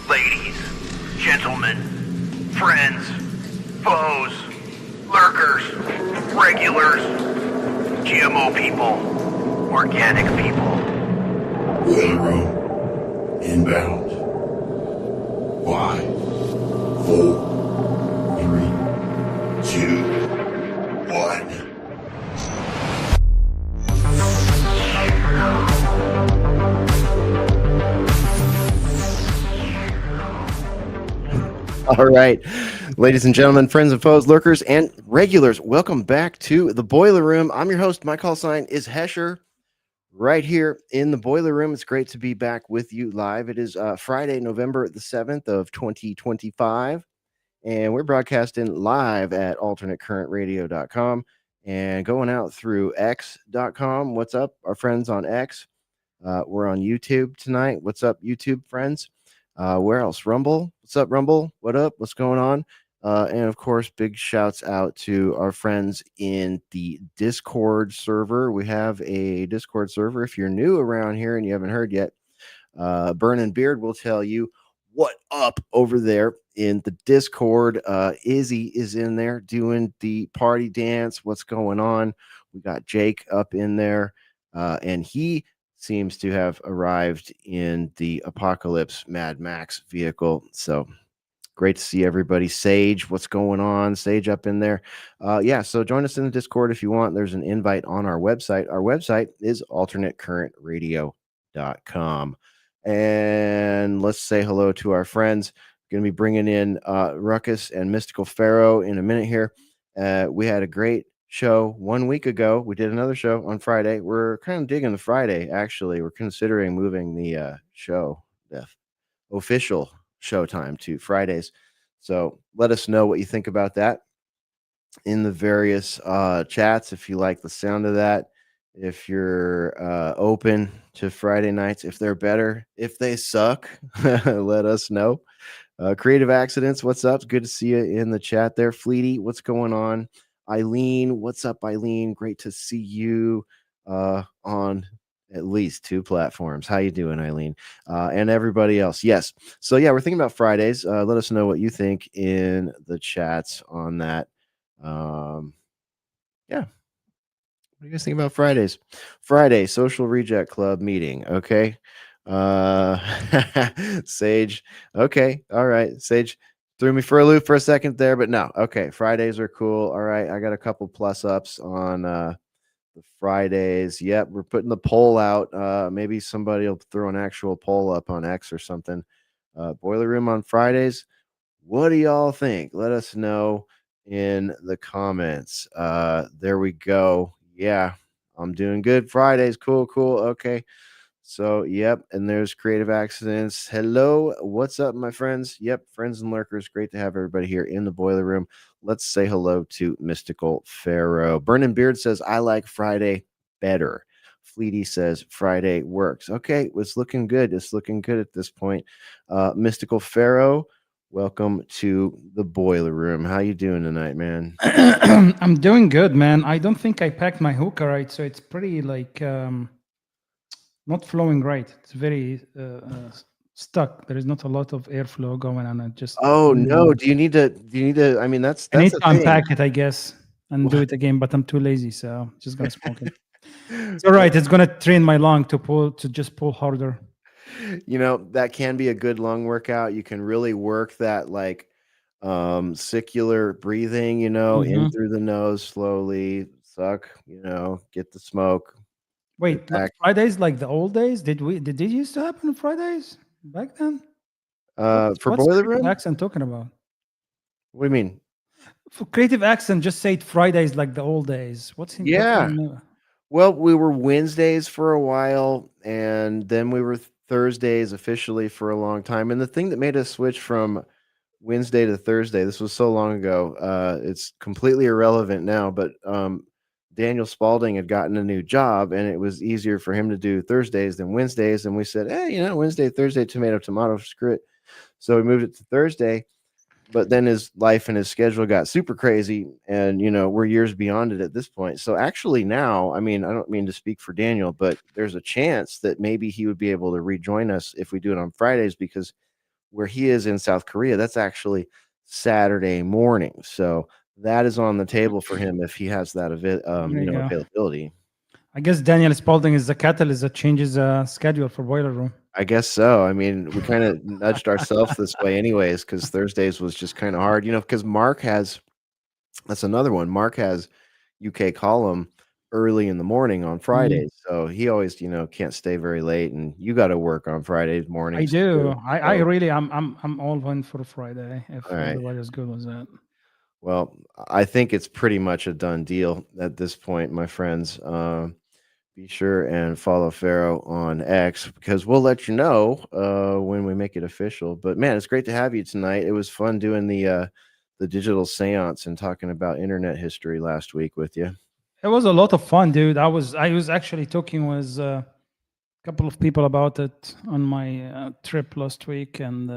ladies, gentlemen, friends, foes, lurkers, regulars, GMO people, organic people. Boiler room, inbound. 5, 4, 3, 2, 1. All right, ladies and gentlemen, friends and foes, lurkers and regulars, welcome back to the Boiler Room. I'm your host. My call sign is Hesher. Right here in the Boiler Room. It's great to be back with you live. It is Friday, November the 7th of 2025, and we're broadcasting live at alternatecurrentradio.com and going out through x.com. What's up, our friends on X? We're on YouTube tonight. What's up, YouTube friends? Where else? Rumble. What's up, Rumble? What up? What's going on? And of course, big shouts out to our friends in the Discord server. We have a Discord server. If you're new around here and you haven't heard yet, Burn and Beard will tell you what up over there in the Discord. Izzy is in there doing the party dance. What's going on? We got Jake up in there, and he seems to have arrived in the Apocalypse Mad Max vehicle. So great to see everybody. Sage, what's going on? Sage up in there. Yeah, so join us in the Discord if you want. There's an invite on our website. Our website is alternatecurrentradio.com. And let's say hello to our friends. Going to be bringing in Ruckus and Mystical Pharaoh in a minute here. We had a great show 1 week ago. We did another show on Friday. We're kind of digging the Friday, actually. We're considering moving the show, the official showtime to Fridays. So let us know what you think about that in the various chats. If you like the sound of that, if you're open to Friday nights, if they're better, if they suck, let us know. Creative Accidents, what's up? Good to see you in the chat there. Fleety, what's going on? Eileen, what's up, Eileen? Great to see you on at least 2 platforms. How you doing, Eileen? And everybody else. Yes. So yeah, we're thinking about Fridays. Let us know what you think in the chats on that. Yeah. What do you guys think about Fridays? Friday, Social Reject Club meeting. Okay. Sage. Okay. All right. Sage threw me for a loop for a second there, but no. Okay. Fridays are cool. All right. I got a couple plus ups on the Fridays. Yep. We're putting the poll out. Maybe somebody will throw an actual poll up on X or something. Boiler Room on Fridays. What do y'all think? Let us know in the comments. There we go. Yeah. I'm doing good. Fridays. Cool. Okay. So, yep, and there's Creative Accidents. Hello, what's up, my friends? Yep, friends and lurkers. Great to have everybody here in the Boiler Room. Let's say hello to Mystical Pharaoh. Burnin' Beard says, I like Friday better. Fleety says, Friday works. Okay, it's looking good. It's looking good at this point. Mystical Pharaoh, welcome to the Boiler Room. How you doing tonight, man? I'm doing good, man. I don't think I packed my hookah right, so it's pretty like... not flowing right. It's very stuck. There is not a lot of airflow going on. I just no. Do you need to? I mean, that's I need the to unpack it, I guess, and do it again. But I'm too lazy, so I'm just gonna smoke it. It's all right. It's gonna train my lung to just pull harder. You know, that can be a good lung workout. You can really work that like circular breathing. You know, in through the nose slowly, suck. You know, get the smoke. Wait, Fridays like the old days? Did it used to happen on Fridays back then? For what's Boiler Creative Room? Accent talking about? What do you mean? For Creative Accent, just say Fridays like the old days. What's in? Yeah. Well, we were Wednesdays for a while, and then we were Thursdays officially for a long time. And the thing that made us switch from Wednesday to Thursday, this was so long ago. It's completely irrelevant now, but Daniel Spalding had gotten a new job, and it was easier for him to do Thursdays than Wednesdays. And we said, hey, you know, Wednesday, Thursday, tomato, screw. So we moved it to Thursday. But then his life and his schedule got super crazy, and you know, we're years beyond it at this point. So actually now, I mean, I don't mean to speak for Daniel, but there's a chance that maybe he would be able to rejoin us if we do it on Fridays, because where he is in South Korea, that's actually Saturday morning. So that is on the table for him if he has that There you go. availability. I guess Daniel Spalding is the catalyst that changes schedule for Boiler Room. I guess so. I mean, we kind of nudged ourselves this way anyways, because Thursdays was just kind of hard, because Mark has, that's another one. Mark has UK column early in the morning on Fridays. So he always, can't stay very late, and you got to work on Fridays I mornings do. too. I So, really, I'm all in for Friday if all right. everybody's good with that. Well, I think it's pretty much a done deal at this point, my friends. Be sure and follow Pharaoh on X, because we'll let you know when we make it official. But man, it's great to have you tonight. It was fun doing the digital seance and talking about internet history last week with you. It was a lot of fun, dude. I was actually talking with a couple of people about it on my trip last week, and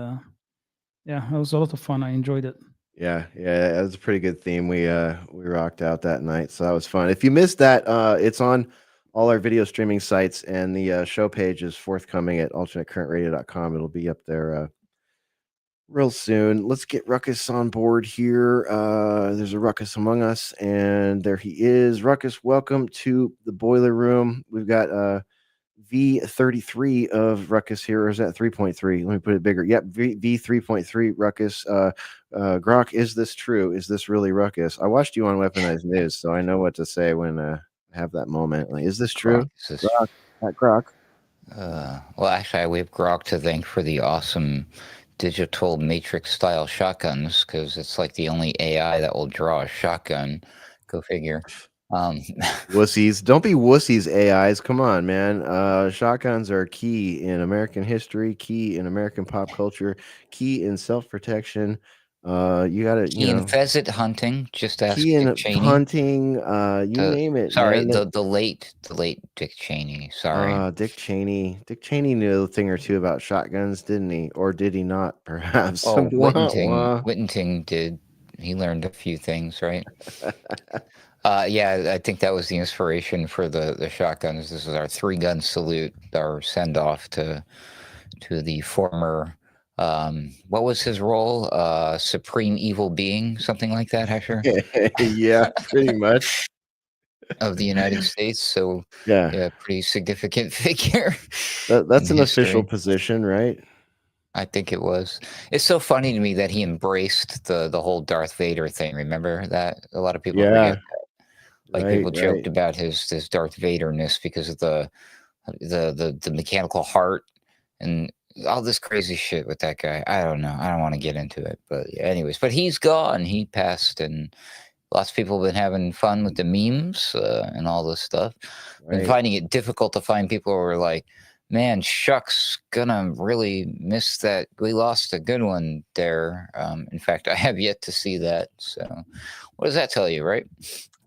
yeah, it was a lot of fun. I enjoyed it. Yeah, that was a pretty good theme. We rocked out that night, so that was fun. If you missed that, it's on all our video streaming sites, and the show page is forthcoming at alternatecurrentradio.com. It'll be up there real soon. Let's get Ruckus on board here. There's a Ruckus among us, and there he is. Ruckus, welcome to the Boiler Room. We've got V33 of Ruckus here, or is that 3.3? Let me put it bigger. Yep, V3.3 Ruckus. Grok, is this true? Is this really Ruckus? I watched you on Weaponized News, so I know what to say when I have that moment. Like, is this true? Grok, at Grok. Well, actually, we have Grok to thank for the awesome digital matrix style shotguns, because it's like the only AI that will draw a shotgun. Go figure. Wussies. Don't be wussies, AIs. Come on, man. Shotguns are key in American history, key in American pop culture, key in self-protection. You gotta, key in pheasant hunting. Just ask key in Dick Cheney. hunting. You name it. Sorry, man. the late Dick Cheney. Sorry, Dick Cheney. Dick Cheney knew a thing or two about shotguns, didn't he? Or did he not? Perhaps. Oh, Whittington did. He learned a few things, right? Yeah, I think that was the inspiration for the shotguns. This is our 3-gun salute, our send off to the former. What was his role? Supreme evil being, something like that, Hesher? Yeah, pretty much. Of the United States. So yeah, pretty significant figure. That's an official position, right? I think it was. It's so funny to me that he embraced the whole Darth Vader thing. Remember that? A lot of people forget that. Like, people joked about his Darth Vader-ness because of the mechanical heart and all this crazy shit with that guy. I don't know. I don't want to get into it, but yeah, anyways. But he's gone. He passed, and lots of people have been having fun with the memes and all this stuff. Been finding it difficult to find people who are like, man, shucks, gonna really miss that. We lost a good one there. In fact, I have yet to see that. So what does that tell you, right?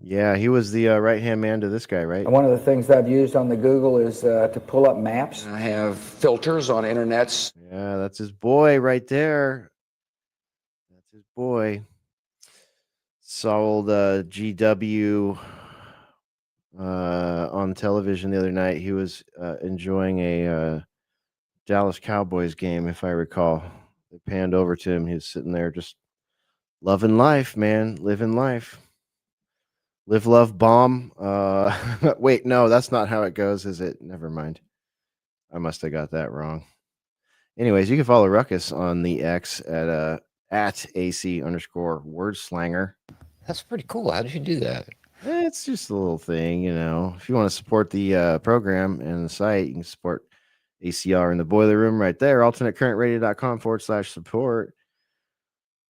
Yeah, he was the right-hand man to this guy, right? And one of the things I've used on the Google is to pull up maps. I have filters on internets. Yeah, that's his boy right there. That's his boy. Saw old GW on television the other night. He was enjoying a Dallas Cowboys game, if I recall. They panned over to him. He was sitting there just loving life, man, living life. Live, love, bomb. Wait, no, that's not how it goes, is it? Never mind. I must have got that wrong. Anyways, you can follow Ruckus on the X at AC_word_slanger. That's pretty cool. How did you do that? It's just a little thing, If you want to support the program and the site, you can support ACR in the Boiler Room right there. alternatecurrentradio.com/support.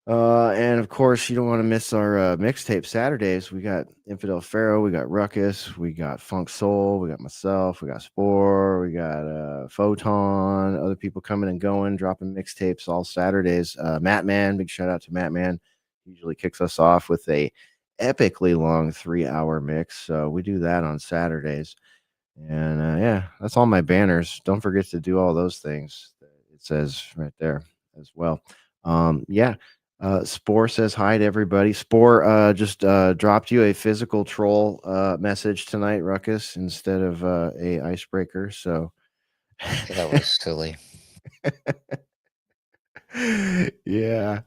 And of course, you don't want to miss our mixtape Saturdays. We got Infidel Pharaoh, we got Ruckus, we got Funk Soul, we got myself, we got Spore, we got Photon, other people coming and going, dropping mixtapes all Saturdays. Matt Man, big shout out to Matt Man. He usually kicks us off with a epically long 3-hour mix. So we do that on Saturdays. And yeah, that's all my banners. Don't forget to do all those things. It says right there as well. Yeah. Spore says hi to everybody. Spore just dropped you a physical troll message tonight, Ruckus, instead of a icebreaker. So that was silly. Yeah.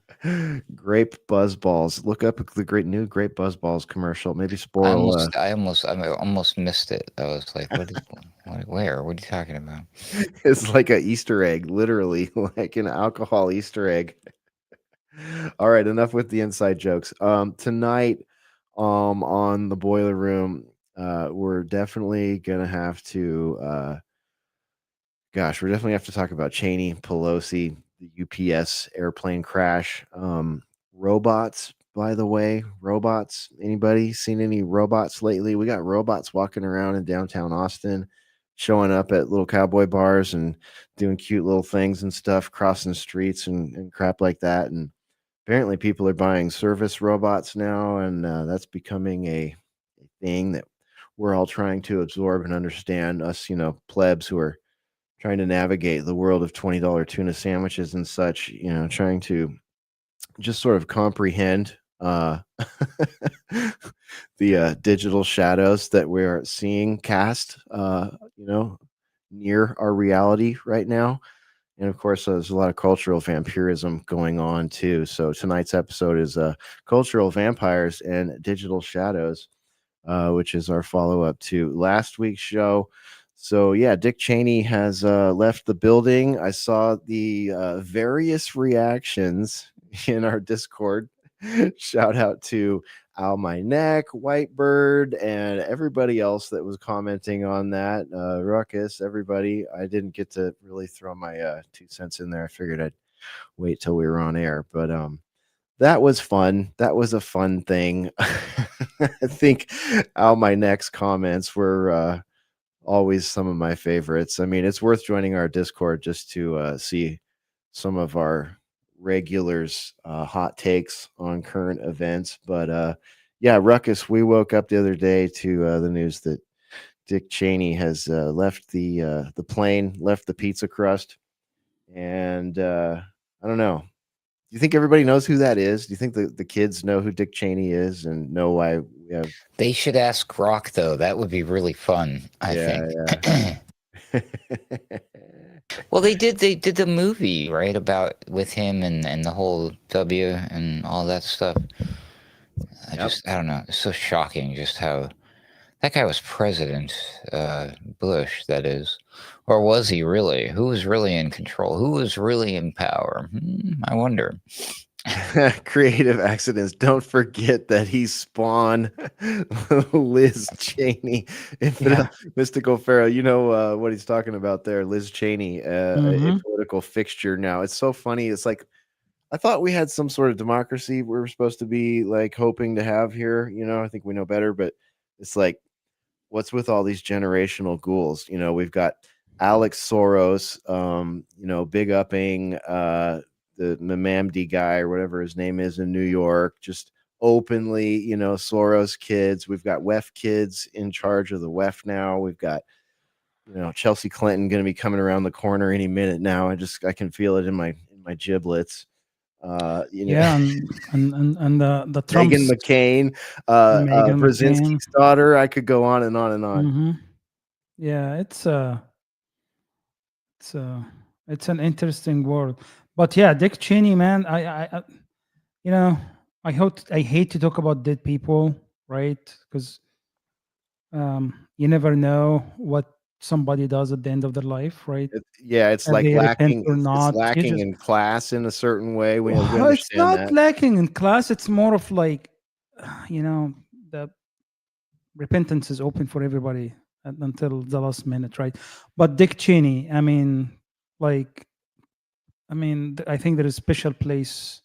Grape Buzzballs. Look up the great new Grape Buzzballs commercial. Maybe I spoil. almost missed it. I was like, where? What are you talking about? It's like an Easter egg, literally, like an alcohol Easter egg. All right, enough with the inside jokes. Tonight, on the Boiler Room, we're definitely gonna have to. We're definitely have to talk about Cheney, Pelosi, the UPS airplane crash. Robots, by the way, robots. Anybody seen any robots lately? We got robots walking around in downtown Austin, showing up at little cowboy bars and doing cute little things and stuff, crossing streets and crap like that. And apparently, people are buying service robots now, and that's becoming a thing that we're all trying to absorb and understand. Us, plebs who are trying to navigate the world of $20 tuna sandwiches and such, trying to just sort of comprehend the digital shadows that we're seeing cast, near our reality right now. And of course, there's a lot of cultural vampirism going on too. So tonight's episode is cultural vampires and digital shadows, which is our follow up to last week's show. So yeah, Dick Cheney has left the building. I saw the various reactions in our Discord. Shout out to Al My Neck, Whitebird, and everybody else that was commenting on that. Ruckus, everybody. I didn't get to really throw my 2 cents in there. I figured I'd wait till we were on air, but that was fun. That was a fun thing. I think Al My Neck's comments were always some of my favorites. I mean, it's worth joining our Discord just to see some of our regulars' hot takes on current events. But yeah, Ruckus, we woke up the other day to the news that Dick Cheney has left the plane, left the pizza crust, and I don't know. Do you think everybody knows who that is? Do you think the kids know who Dick Cheney is and know why we have? They should ask Grok though. That would be really fun. I think. Yeah. Well, they did the movie, right, about with him and the whole W and all that stuff. I don't know. It's so shocking just how that guy was president, Bush, that is. Or was he really? Who was really in control? Who was really in power? I wonder. Creative accidents. Don't forget that he spawned Liz Cheney, Mystical Pharaoh. You know what he's talking about there. Liz Cheney, a political fixture now. It's so funny. It's like, I thought we had some sort of democracy we were supposed to be like hoping to have here. I think we know better, but it's like, what's with all these generational ghouls? We've got Alex Soros, big upping the Mamamdi guy or whatever his name is in New York, just openly, Soros kids. We've got WEF kids in charge of the WEF now. We've got, Chelsea Clinton going to be coming around the corner any minute now. I can feel it in my giblets. And the Trump, Meghan McCain, Brzezinski's daughter. I could go on and on and on. Yeah, it's an interesting world. But yeah, Dick Cheney, man, I hate to talk about dead people, right? Because you never know what somebody does at the end of their life, right? It's like lacking or not. It's lacking in class in a certain way. We understand it's not lacking in class. It's more of like, the repentance is open for everybody until the last minute, right? But Dick Cheney, I think there is a special place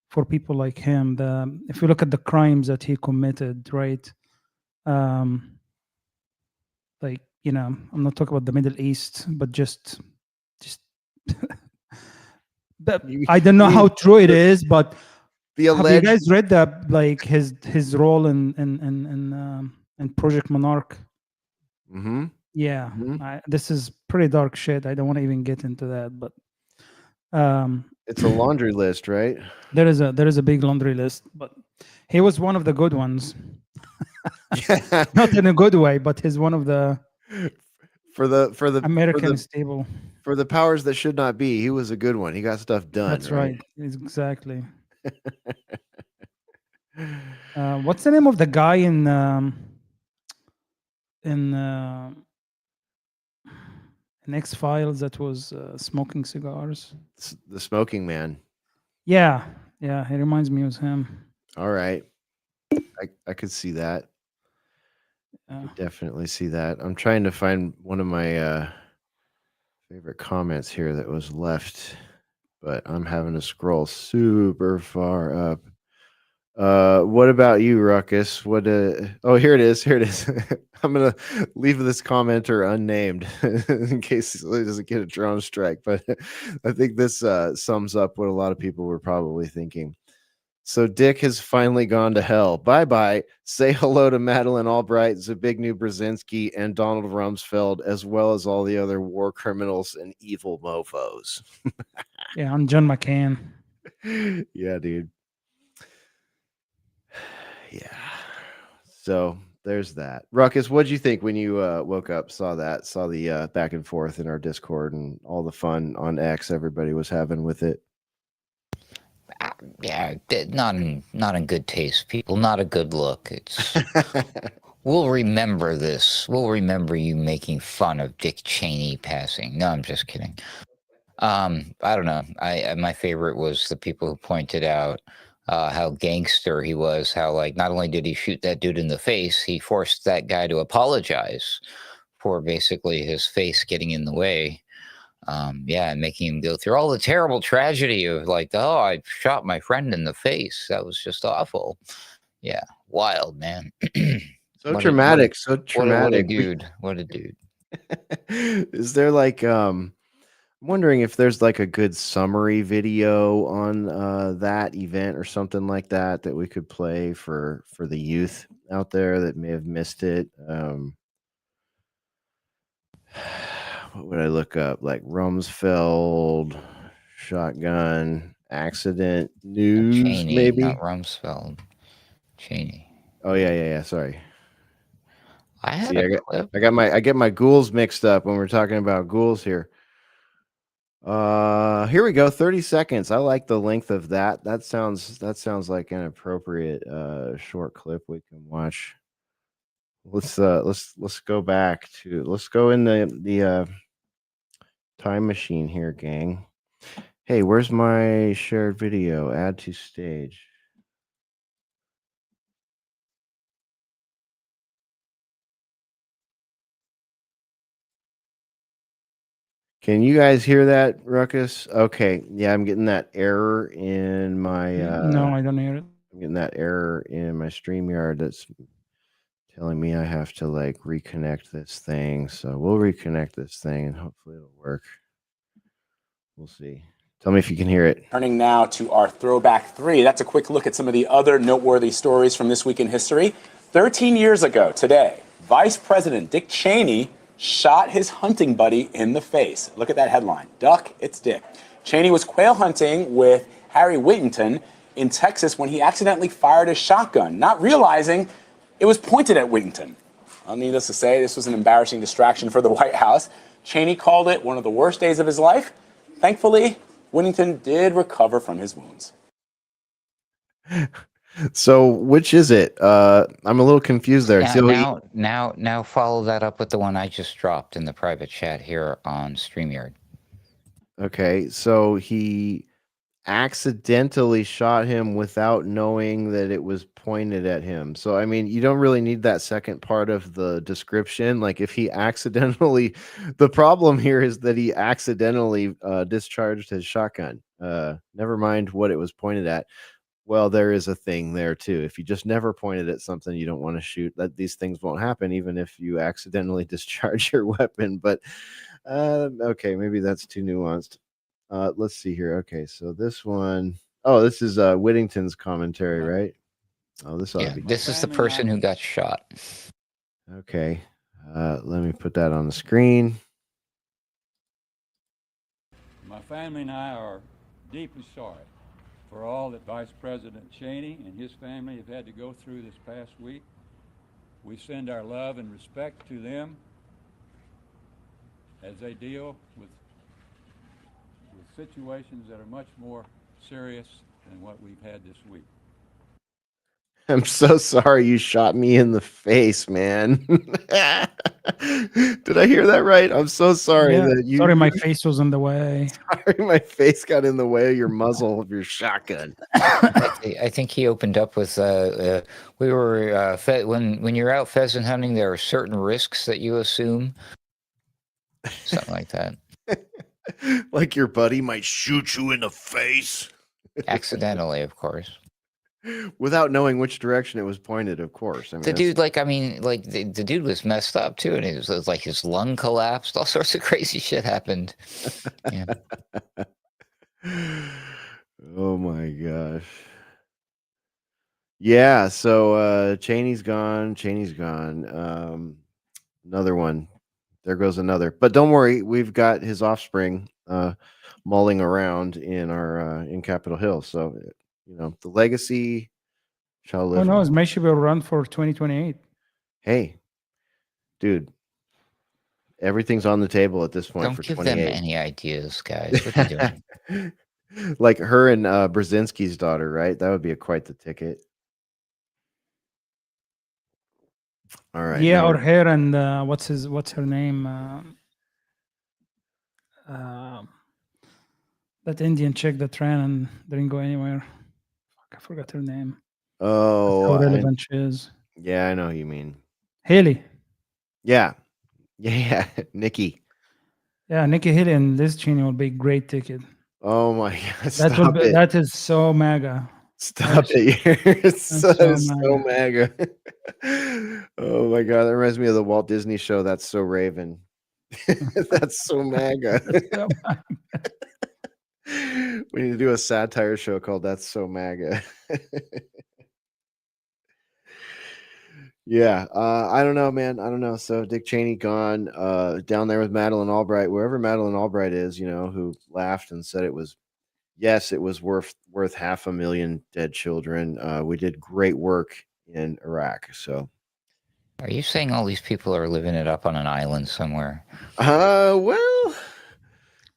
for people like him. If you look at the crimes that he committed, right? I'm not talking about the Middle East, but just I don't know how true it is, but have you guys read his role in Project Monarch? Mm-hmm. Yeah, this is pretty dark shit. I don't want to even get into that, but it's a laundry list, right? There is a big laundry list, but he was one of the good ones. Not in a good way, but he's one of the For the American stable. For the powers that should not be, he was a good one. He got stuff done. That's right. Exactly. What's the name of the guy in X-Files that was smoking cigars? The smoking man. Yeah, he reminds me of him. All right, I could see that. I definitely see that. I'm trying to find one of my favorite comments here that was left, but I'm having to scroll super far up. What about you, Ruckus? What oh, here it is. I'm gonna leave this commenter unnamed in case he doesn't get a drone strike, but I think this sums up what a lot of people were probably thinking. So Dick has finally gone to hell. Bye-bye. Say hello to Madeleine Albright, Zbigniew Brzezinski, and Donald Rumsfeld, as well as all the other war criminals and evil mofos. Yeah, and John McCain. Yeah, dude. Yeah. So there's that. Ruckus, what'd you think when you woke up, saw the back and forth in our Discord and all the fun on X everybody was having with it? Yeah, not in good taste, people. Not a good look. It's we'll remember this. We'll remember you making fun of Dick Cheney passing. No, I'm just kidding. I don't know. My favorite was the people who pointed out how gangster he was. How, like, not only did he shoot that dude in the face, he forced that guy to apologize for basically his face getting in the way. Yeah, and making him go through all the terrible tragedy of, like, oh, I shot my friend in the face. That was just awful. Yeah, wild, man. So traumatic. What a dude. What a dude. Is there like I'm wondering if there's like a good summary video on that event or something like that we could play for the youth out there that may have missed it. What would I look up? Like Rumsfeld shotgun accident news, Cheney, maybe? not Rumsfeld. Cheney. Oh yeah. Sorry. I had a clip. I get my ghouls mixed up when we're talking about ghouls here. Here we go. 30 seconds. I like the length of that. That sounds like an appropriate short clip we can watch. Let's go back to let's go in the time machine here, gang. Hey, where's my shared video? Add to stage. Can you guys hear that, Ruckus? Okay. Yeah, I'm getting that error in my No, I don't hear it. I'm getting that error in my StreamYard that's telling me I have to like reconnect this thing. So we'll reconnect this thing and hopefully it'll work. We'll see. Tell me if you can hear it. Turning now to our Throwback 3. That's a quick look at some of the other noteworthy stories from this week in history. 13 years ago today, Vice President Dick Cheney shot his hunting buddy in the face. Look at that headline. Duck, it's Dick. Cheney was quail hunting with Harry Whittington in Texas when he accidentally fired his shotgun, not realizing it was pointed at Whittington. Well, needless to say, this was an embarrassing distraction for the White House. Cheney called it one of the worst days of his life. Thankfully, Whittington did recover from his wounds. So which is it? I'm a little confused there. Now follow that up with the one I just dropped in the private chat here on StreamYard. Okay, so he accidentally shot him without knowing that it was pointed at him. So I mean, you don't really need that second part of the description. Like if he accidentally, the problem here is that he accidentally discharged his shotgun. Never mind what it was pointed at. Well, there is a thing there too. If you just never pointed at something you don't want to shoot, that these things won't happen even if you accidentally discharge your weapon. But okay, maybe that's too nuanced. Let's see here. Okay, so this one, oh, this is Whittington's commentary, right? Oh, this ought to be. This is the person who got shot. Okay, let me put that on the screen. My family and I are deeply sorry for all that Vice President Cheney and his family have had to go through this past week. We send our love and respect to them as they deal with situations that are much more serious than what we've had this week. I'm so sorry you shot me in the face, man. Did I hear that right? I'm so sorry that you. Sorry, my face was in the way. Sorry, my face got in the way of your muzzle of your shotgun. I think he opened up with we were when you're out pheasant hunting, there are certain risks that you assume, something like that. Like your buddy might shoot you in the face. Accidentally, of course. Without knowing which direction it was pointed, of course. I mean, The dude, the dude was messed up too, and it was like his lung collapsed. All sorts of crazy shit happened. Yeah. Oh my gosh. Yeah, so Cheney's gone. Another one. There goes another. But don't worry, we've got his offspring mulling around in our in Capitol Hill. So the legacy shall live. Who knows? Maybe will run for 2028. Hey, dude, everything's on the table at this point. Don't for give 28. them any ideas, guys. What are you doing? Like her and Brzezinski's daughter, right? That would be quite the ticket. All right. Yeah, or her and what's her name? That Indian chick that ran and didn't go anywhere. Fuck, I forgot her name. Oh, That's how relevant she is. Yeah, I know who you mean. Haley. Yeah. Nikki. Yeah, Nikki Haley and Liz Cheney will be a great ticket. Oh my God! That is so MAGA. Stop it! It's so MAGA. Oh my God! That reminds me of the Walt Disney show. That's so Raven. That's so MAGA. We need to do a satire show called "That's So MAGA." Yeah, I don't know, man. I don't know. So Dick Cheney gone down there with Madeleine Albright, wherever Madeleine Albright is, who laughed and said it was worth 500,000 dead children. We did great work in Iraq. So, are you saying all these people are living it up on an island somewhere? Well,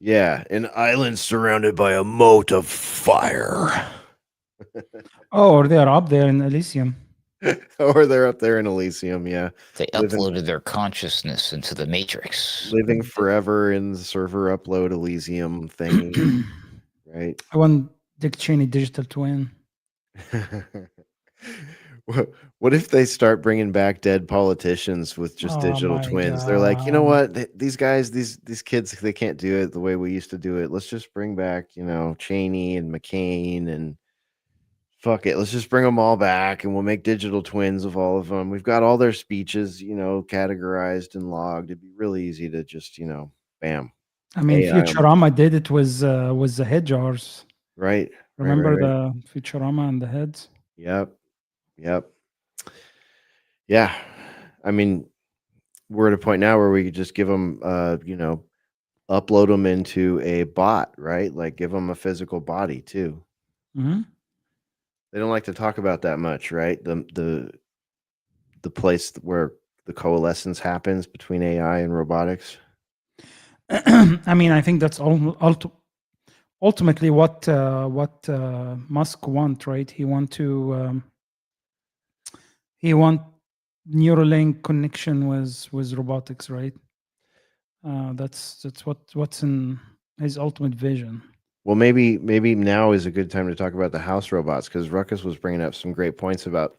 yeah, an island surrounded by a moat of fire. Or they are up there in Elysium. Or they're up there in Elysium, yeah. They uploaded their consciousness into the Matrix. Living forever in the server upload Elysium thing, right? I want Dick Cheney digital twin. What if they start bringing back dead politicians with just digital twins? God. They're like, you know what? These guys, these kids, they can't do it the way we used to do it. Let's just bring back, Cheney and McCain and fuck it. Let's just bring them all back and we'll make digital twins of all of them. We've got all their speeches, categorized and logged. It'd be really easy to just, bam. I mean, Futurama did it with the head jars. Right. Remember the Futurama and the heads? Yep. Yeah. I mean, we're at a point now where we could just give them, upload them into a bot, right? Like give them a physical body too. Mm-hmm. They don't like to talk about that much, right? The place where the coalescence happens between AI and robotics. I mean, I think that's ultimately what Musk want, right? He want Neuralink connection with robotics, right? That's what's in his ultimate vision. Well, maybe now is a good time to talk about the house robots, because Ruckus was bringing up some great points about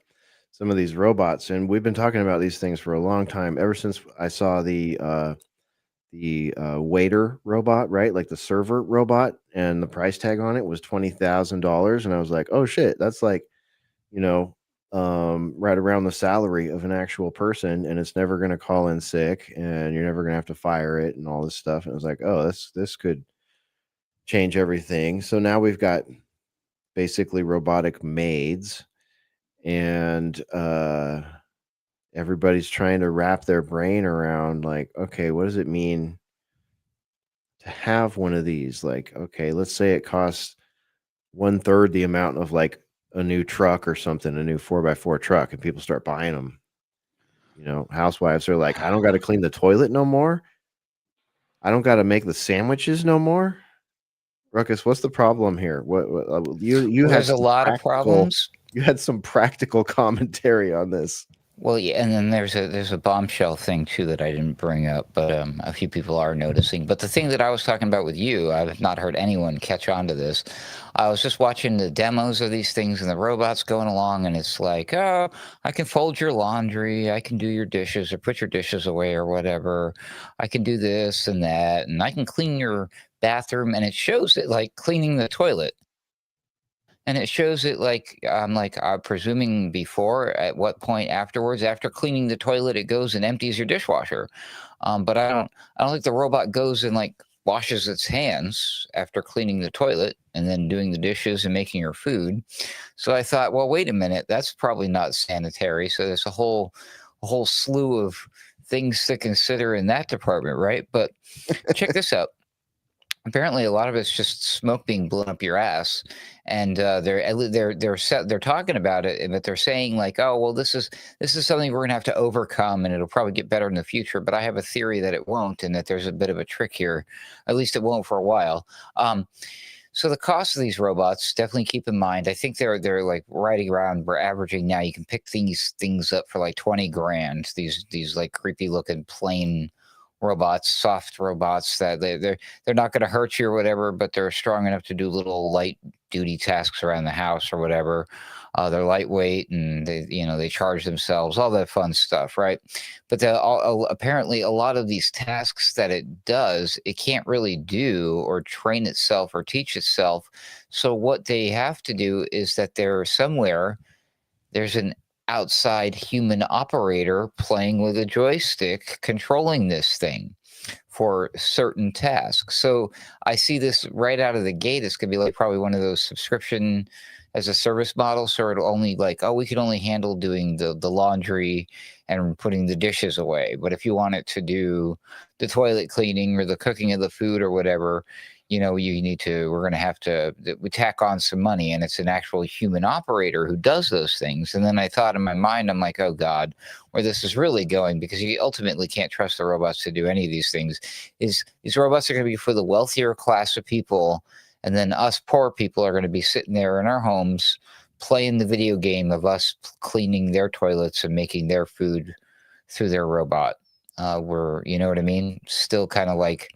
some of these robots, and we've been talking about these things for a long time, ever since I saw the waiter robot, right? Like the server robot, and the price tag on it was $20,000, and I was like, oh shit, that's like, right around the salary of an actual person, and it's never going to call in sick, and you're never going to have to fire it, and all this stuff. And I was like, oh, this could change everything. So now we've got basically robotic maids, and everybody's trying to wrap their brain around, like, okay, what does it mean to have one of these? Like, okay, let's say it costs 1/3 the amount of like a new truck or something, a new 4x4 truck, and people start buying them. Housewives are like, I don't got to clean the toilet no more. I don't got to make the sandwiches no more. Ruckus, what's the problem here? What you had There's a lot of problems. You had some practical commentary on this. Well, yeah, and then there's a bombshell thing too that I didn't bring up, but a few people are noticing. But the thing that I was talking about with you, I've not heard anyone catch on to this. I was just watching the demos of these things and the robots going along, and it's like, oh, I can fold your laundry, I can do your dishes or put your dishes away or whatever. I can do this and that, and I can clean your bathroom, and it shows it like cleaning the toilet. And it shows it like I'm presuming before, at what point afterwards, after cleaning the toilet, it goes and empties your dishwasher. But I don't think the robot goes and like washes its hands after cleaning the toilet and then doing the dishes and making your food. So I thought, well, wait a minute, that's probably not sanitary. So there's a whole slew of things to consider in that department, right? But check this out. Apparently, a lot of it's just smoke being blown up your ass, and they're talking about it, but they're saying like, oh, well, this is something we're gonna have to overcome, and it'll probably get better in the future. But I have a theory that it won't, and that there's a bit of a trick here. At least it won't for a while. So the cost of these robots, definitely keep in mind. I think they're like riding around. We're averaging now. You can pick these things up for like 20 grand. These like creepy looking plain robots, soft robots that they're not going to hurt you or whatever, but they're strong enough to do little light duty tasks around the house or whatever. They're lightweight and they charge themselves, all that fun stuff, right? But apparently a lot of these tasks that it does, it can't really do or train itself or teach itself. So what they have to do is that there's an outside human operator playing with a joystick, controlling this thing for certain tasks. So I see this right out of the gate. It's going to be like probably one of those subscription as a service model. So it'll only like, oh, we can only handle doing the laundry and putting the dishes away. But if you want it to do the toilet cleaning or the cooking of the food or whatever, we're going to have to we tack on some money, and it's an actual human operator who does those things. And then I thought in my mind, I'm like, oh God, where this is really going, because you ultimately can't trust the robots to do any of these things, is these robots are going to be for the wealthier class of people. And then us poor people are going to be sitting there in our homes playing the video game of us cleaning their toilets and making their food through their robot. We're, you know what I mean? Still kind of like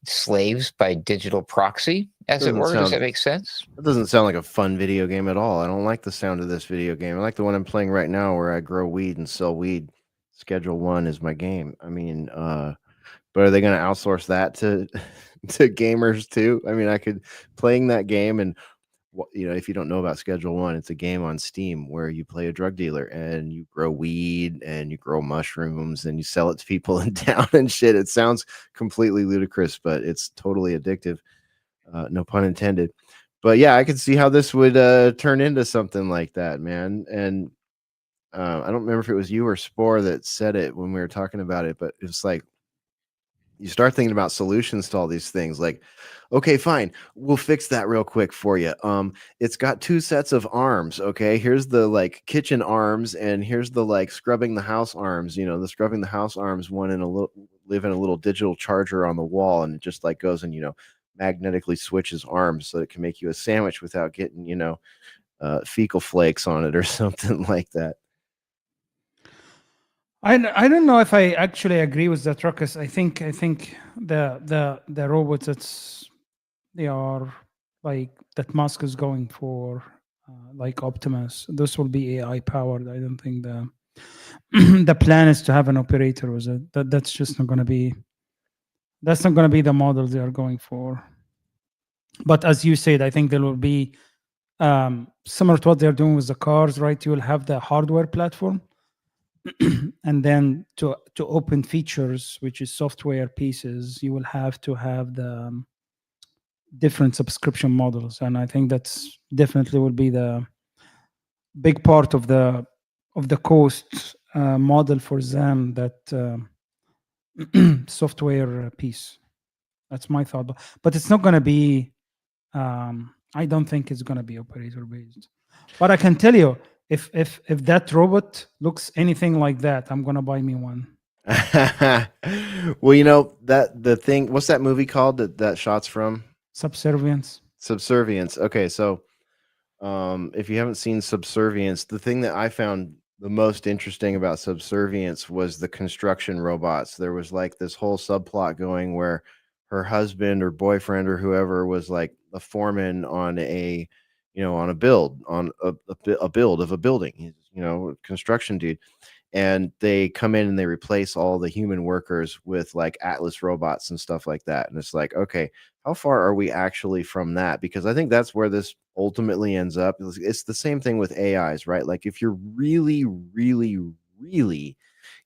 slaves by digital proxy, as it were. Does that make sense? That doesn't sound like a fun video game at all. I don't like the sound of this video game. I like the one I'm playing right now where I grow weed and sell weed. Schedule 1 is my game. I mean, but are they going to outsource that to gamers too? I mean, I could playing that game, and if you don't know about Schedule 1, it's a game on Steam where you play a drug dealer and you grow weed and you grow mushrooms and you sell it to people in town and shit. It sounds completely ludicrous, but it's totally addictive. No pun intended. But yeah, I could see how this would turn into something like that, man. And I don't remember if it was you or Spore that said it when we were talking about it, but it's like, you start thinking about solutions to all these things, like, okay, fine, we'll fix that real quick for you. It's got 2 sets of arms. Okay, here's the like kitchen arms, and here's the like scrubbing the house arms. The scrubbing the house arms one live in a little digital charger on the wall, and it just like goes and magnetically switches arms so it can make you a sandwich without getting fecal flakes on it or something like that. I don't know if I actually agree with that, Ruckus. I think the robots they are like that Musk is going for, like Optimus. This will be AI powered. I don't think the plan is to have an operator with it. That's just not going to be. That's not going to be the model they are going for. But as you said, I think there will be similar to what they're doing with the cars, right? You will have the hardware platform. And then to open features, which is software pieces, you will have to have the different subscription models. And I think that's definitely will be the big part of the cost model for them, that software piece. That's my thought. But it's not going to be, I don't think it's going to be operator based. But I can tell you, if that robot looks anything like that, I'm gonna buy me one. Well, that the thing. What's that movie called that shot's from? Subservience. Subservience. Okay, so if you haven't seen Subservience, the thing that I found the most interesting about Subservience was the construction robots. There was like this whole subplot going where her husband or boyfriend or whoever was like a foreman on on a build a build of a building. He's construction dude, and they come in and they replace all the human workers with like Atlas robots and stuff like that. And it's like, okay, how far are we actually from that? Because I think that's where this ultimately ends up. It's the same thing with AIs, right? Like if you're really, really, really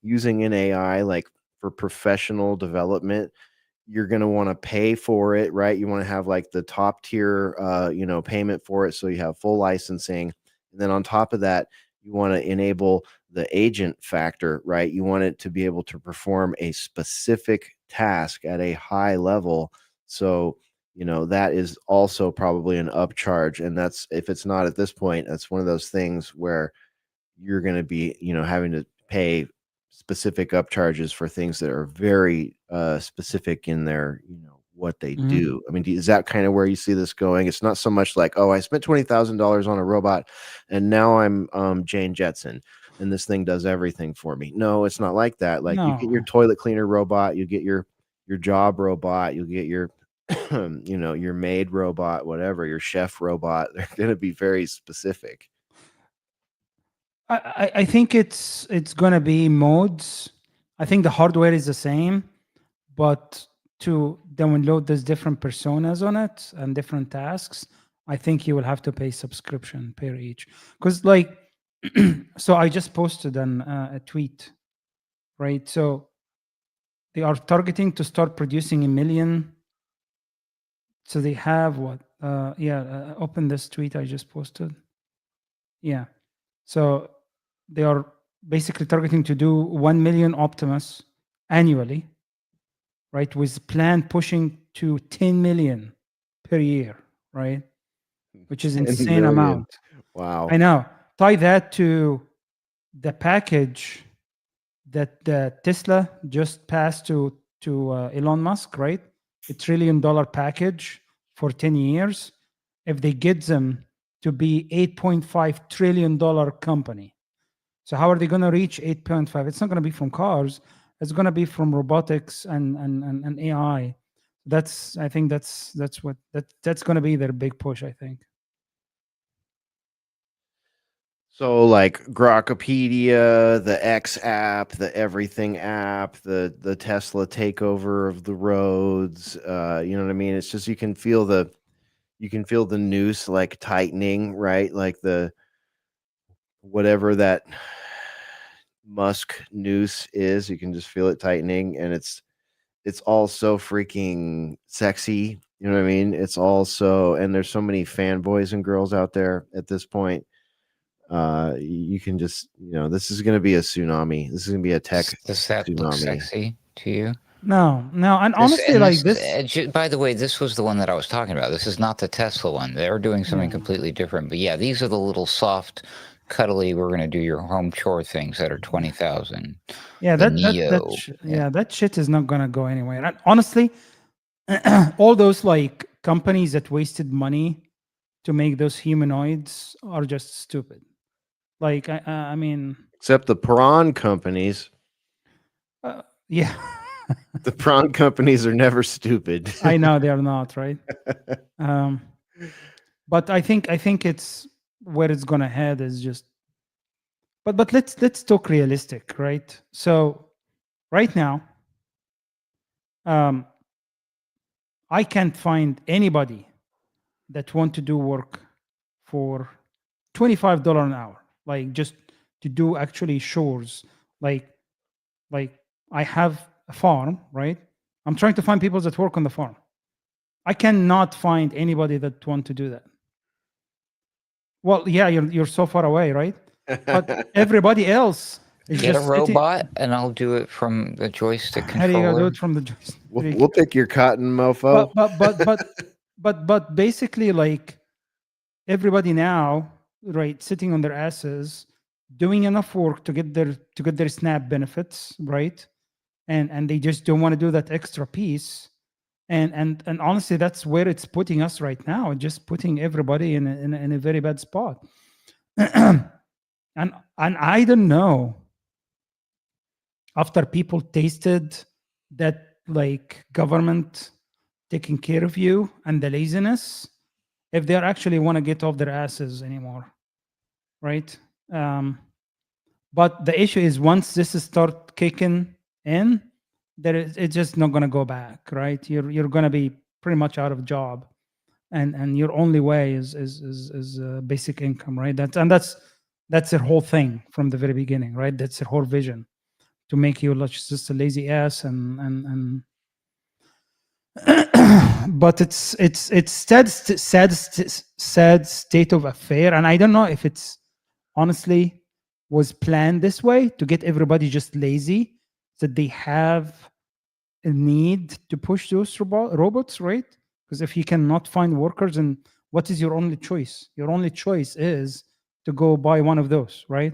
using an AI like for professional development, you're going to want to pay for it, right? You want to have like the top tier payment for it, so you have full licensing. And then on top of that, you want to enable the agent factor, right? You want it to be able to perform a specific task at a high level. So that is also probably an upcharge. And that's, if it's not at this point, that's one of those things where you're going to be having to pay specific upcharges for things that are very specific in their what they do. I mean, is that kind of where you see this going? It's not so much like, oh, I spent $20,000 on a robot and now I'm Jane Jetson and this thing does everything for me. No, it's not like that. Like you get your toilet cleaner robot, you get your job robot, you'll get your your maid robot, whatever, your chef robot. They're going to be very specific. I think it's gonna be modes. I think the hardware is the same, but to download those different personas on it and different tasks, I think you will have to pay subscription per each. Because like, so I just posted a tweet, right? So they are targeting to start producing 1 million. So they have what? Open this tweet I just posted. Yeah. So they are basically targeting to do 1 million Optimus annually, right? With plan pushing to 10 million per year, right? Which is insane amount. Wow. I know. Tie that to the package that Tesla just passed to Elon Musk, right? $1 trillion package for 10 years. If they get them to be $8.5 trillion company. So how are they going to reach 8.5? It's not going to be from cars. It's going to be from robotics and AI. I think that's going to be their big push, I think. So like Grokpedia, the X app, the Everything app, the Tesla takeover of the roads, you know what I mean? It's just you can feel the noose like tightening, right? Like the whatever that Musk noose is, you can just feel it tightening, and it's all so freaking sexy. You know what I mean? It's all so, and there's so many fanboys and girls out there at this point. You can just, this is going to be a tsunami. This is going to be a tech Does that tsunami. look sexy to you? No. And honestly, like this. By the way, this was the one that I was talking about. This is not the Tesla one. They're doing something completely different. But yeah, these are the little soft, cuddly. We're going to do your home chore things that are 20,000. Yeah, that shit is not going to go anywhere. And honestly, all those like companies that wasted money to make those humanoids are just stupid. Like, I mean, except the prawn companies. Yeah. The prawn companies are never stupid. I know they're not, right? But I think it's where it's gonna head is just. But let's talk realistic, right? So, right now, I can't find anybody that want to do work for $25 an hour, like just to do actually chores, like I have a farm, right? I'm trying to find people that work on the farm. I cannot find anybody that want to do that. Well, yeah, you're so far away, right? But everybody else is get just a robot, and I'll do it from the joystick controller. How do you do it from the joystick? We'll pick your cotton, mofo. But basically, like everybody now, right, sitting on their asses, doing enough work to get their SNAP benefits, right? and they just don't want to do that extra piece. And honestly, that's where it's putting us right now, just putting everybody in a very bad spot. and I don't know, after people tasted that like government taking care of you and the laziness, if they actually want to get off their asses anymore, right? But the issue is, once this start kicking in, it's just not going to go back, right? You're going to be pretty much out of job, and your only way is basic income, right? That's their whole thing from the very beginning, right? That's their whole vision, to make you like just a lazy ass and but it's sad state of affair, and I don't know if it's honestly was planned this way to get everybody just lazy, that they have a need to push those robots, right? Because if you cannot find workers, and what is your only choice? Your only choice is to go buy one of those, right?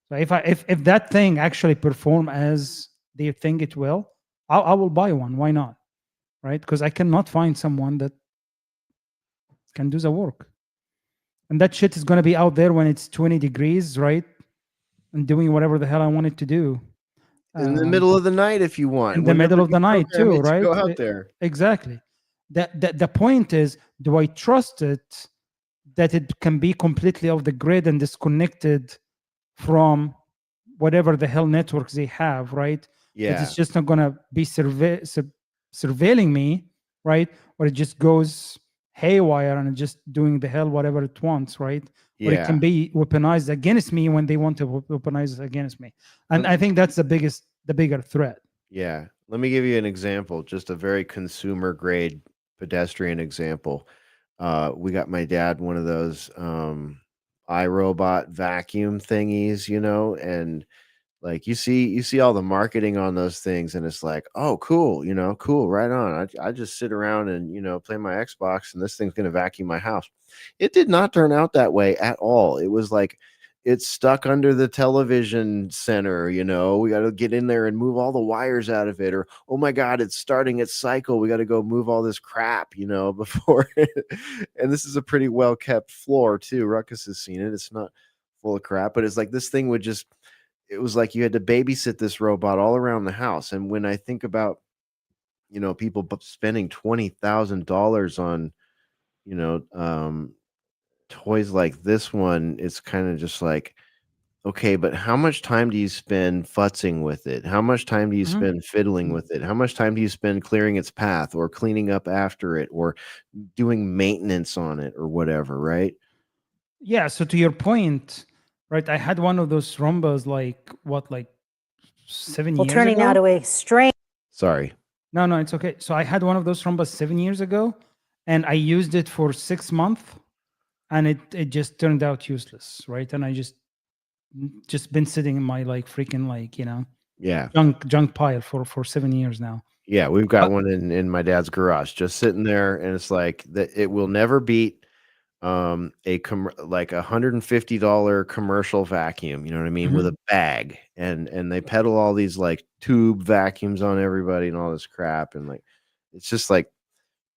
So if that thing actually perform as they think it will, I will buy one. Why not? Right? Because I cannot find someone that can do the work. And that shit is going to be out there when it's 20 degrees, right? And doing whatever the hell I want it to do. In the middle of the night, if you want. In the middle of the night too, right? Go out there. Exactly. The point is, do I trust it that it can be completely off the grid and disconnected from whatever the hell networks they have, right? Yeah. That it's just not going to be surveilling me, right? Or it just goes haywire and just doing the hell whatever it wants, right? Yeah. Or it can be weaponized against me when they want to weaponize it against me. And I think that's the bigger threat. Yeah. Let me give you an example, just a very consumer grade pedestrian example. We got my dad one of those iRobot vacuum thingies, and like you see all the marketing on those things, and it's like, oh, cool, cool, right on. I just sit around and play my Xbox, and this thing's gonna vacuum my house. It did not turn out that way at all. It was like it's stuck under the television center, we got to get in there and move all the wires out of it, or oh my god, it's starting its cycle, we got to go move all this crap, before and this is a pretty well kept floor too. Ruckus has seen it. It's not full of crap, but it's like this thing would just, it was like you had to babysit this robot all around the house. And when I think about people spending $20,000 on toys like this one, it's kind of just like, okay, but how much time do you spend futzing with it? How much time do you spend fiddling with it? How much time do you spend clearing its path or cleaning up after it or doing maintenance on it or whatever, right? Yeah, so to your point, right, I had one of those Rombas like 7 years ago. Turning now to a strange. Sorry. No, it's okay. So I had one of those Rombas 7 years ago, and I used it for 6 months, and it just turned out useless, right? And I just been sitting in my freaking yeah, junk pile for 7 years now. Yeah, we've got one in my dad's garage, just sitting there, and it's like that. It will never beat like $150 commercial vacuum. You know what I mean, with a bag, and they peddle all these like tube vacuums on everybody and all this crap, and like it's just like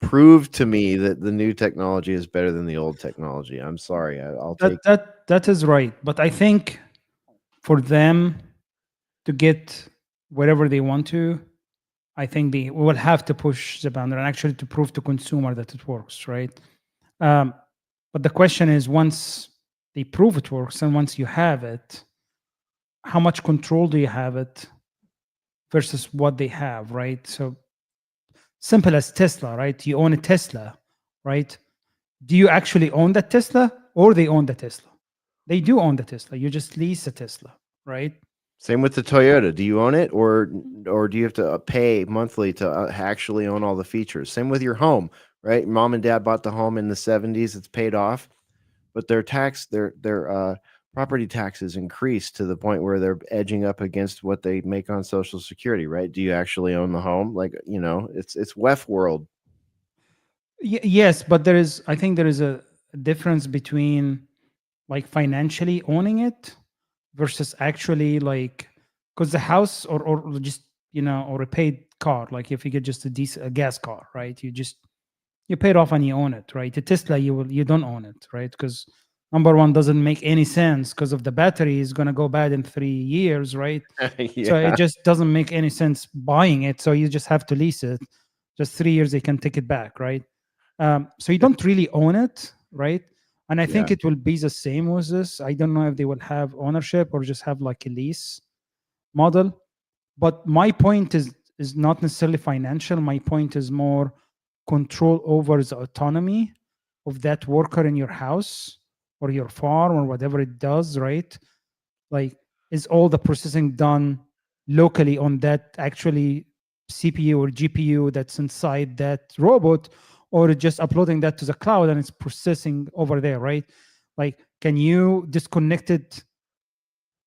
prove to me that the new technology is better than the old technology. I'm sorry, I'll take that is right, but I think for them to get whatever they want to, I think we will have to push the boundary and actually to prove to consumer that it works, right? But the question is, once they prove it works and once you have it, how much control do you have it versus what they have, right? So simple as Tesla, right? You own a Tesla, right? Do you actually own that Tesla, or they own the Tesla? They do own the Tesla. You just lease a Tesla, right? Same with the Toyota. Do you own it, or do you have to pay monthly to actually own all the features? Same with your home, right? Mom and dad bought the home in the 70s. It's paid off, but their property taxes increased to the point where they're edging up against what they make on Social Security, right? Do you actually own the home? Like, it's WEF world. Yes, but I think there is a difference between like financially owning it versus actually because the house or just or a paid car, like if you get just a gas car, right? You paid off and you own it, right? A Tesla, you don't own it, right? Because number one, doesn't make any sense because of the battery is going to go bad in 3 years, right? So it just doesn't make any sense buying it. So you just have to lease it. Just 3 years, they can take it back, right? So you don't really own it, right? And I think it will be the same with this. I don't know if they will have ownership or just have like a lease model. But my point is not necessarily financial. My point is more control over the autonomy of that worker in your house or your farm or whatever it does, right? Like, is all the processing done locally on that actually CPU or GPU that's inside that robot, or just uploading that to the cloud and it's processing over there, right? Like, can you disconnect it,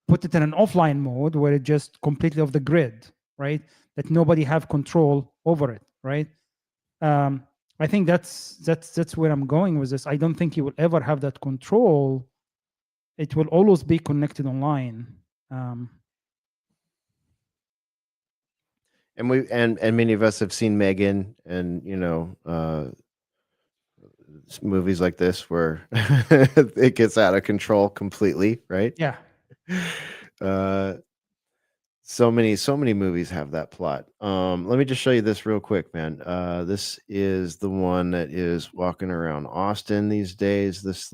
put it in an offline mode where it just completely off the grid, right? That nobody have control over it, right? I think that's where I'm going with this. I don't think you will ever have that control. It will always be connected online. And many of us have seen Megan, and movies like this where it gets out of control completely, right? Yeah. So many movies have that plot. Let me just show you this real quick, man. This is the one that is walking around Austin these days. This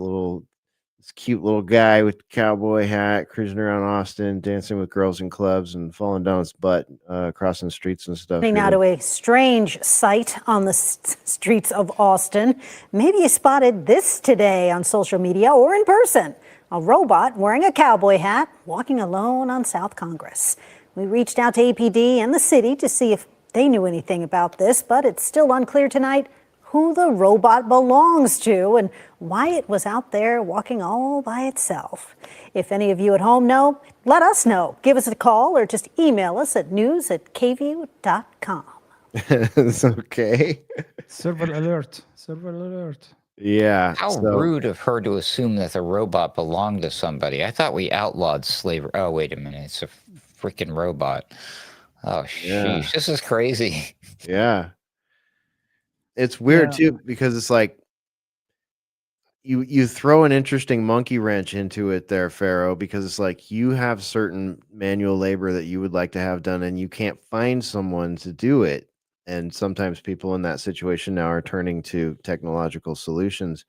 cute little guy with cowboy hat cruising around Austin, dancing with girls in clubs and falling down his butt, crossing the streets and stuff. Now to a strange sight on the streets of Austin. Maybe you spotted this today on social media or in person. A robot wearing a cowboy hat walking alone on South Congress. We reached out to APD and the city to see if they knew anything about this, but it's still unclear tonight who the robot belongs to and why it was out there walking all by itself. If any of you at home know, let us know. Give us a call or just email us at news@kview.com. It's okay. Server alert. Server alert. Yeah. How rude of her to assume that the robot belonged to somebody. I thought we outlawed slavery. Oh, wait a minute. It's a freaking robot. Oh, sheesh. This is crazy. Yeah. It's weird too, because it's like you throw an interesting monkey wrench into it there, Pharaoh, because it's like you have certain manual labor that you would like to have done and you can't find someone to do it. And sometimes people in that situation now are turning to technological solutions.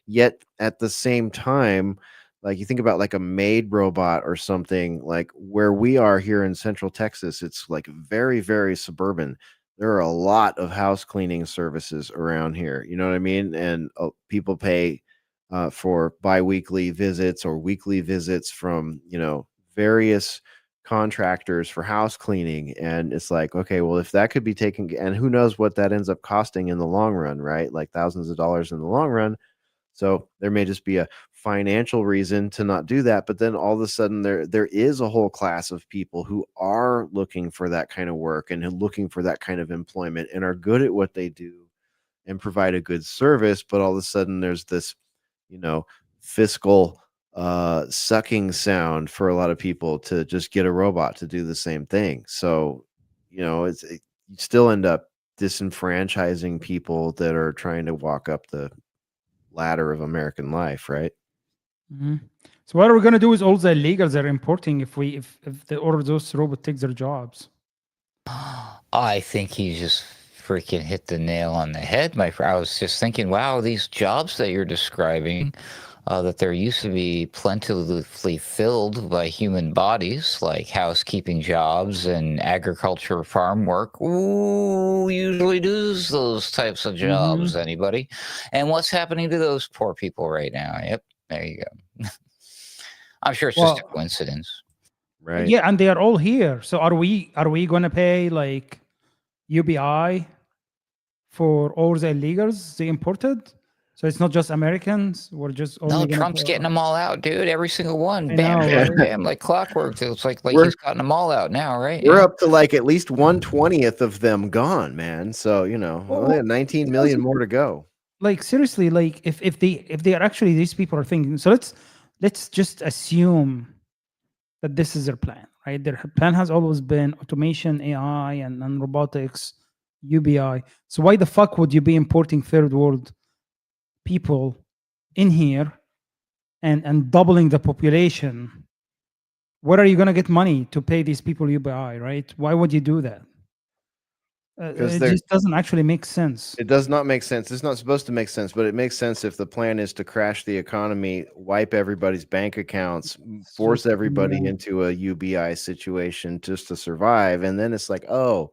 Yet at the same time, like you think about like a maid robot or something, like where we are here in Central Texas, it's like very, very suburban. There are a lot of house cleaning services around here. You know what I mean? And people pay for biweekly visits or weekly visits from, various contractors for house cleaning. And it's like, okay, well, if that could be taken, and who knows what that ends up costing in the long run, right? Like thousands of dollars in the long run. So there may just be a financial reason to not do that. But then all of a sudden there is a whole class of people who are looking for that kind of work and looking for that kind of employment and are good at what they do and provide a good service. But all of a sudden there's this, fiscal sucking sound for a lot of people to just get a robot to do the same thing. So, you still end up disenfranchising people that are trying to walk up the ladder of American life, right? Mm-hmm. So what are we going to do with all the illegals that are importing if those robots take their jobs? I think he just freaking hit the nail on the head, my friend. I was just thinking, wow, these jobs that you're describing, that there used to be plentifully filled by human bodies, like housekeeping jobs and agriculture farm work. Ooh, usually does those types of jobs, anybody? And what's happening to those poor people right now? Yep, there you go. I'm sure it's just a coincidence. Right. Yeah, and they are all here. So are we going to pay like UBI for all the illegals they imported? So it's not just Americans. We're just only Trump's getting them all out, dude. Every single one. I Bam, know, bam, right? bam, like clockwork. It's like he's gotten them all out now, right? We're up to like at least 1/20th of them gone, man. So only 19 million more to go. Like seriously, like if they are actually, these people are thinking. So let's just assume that this is their plan, right? Their plan has always been automation, AI, and robotics, UBI. So why the fuck would you be importing third world people in here and doubling the population? Where are you going to get money to pay these people UBI, right? Why would you do that? It just doesn't actually make sense. It does not make sense. It's not supposed to make sense, but it makes sense if the plan is to crash the economy, wipe everybody's bank accounts, force everybody into a UBI situation just to survive. And then it's like, oh,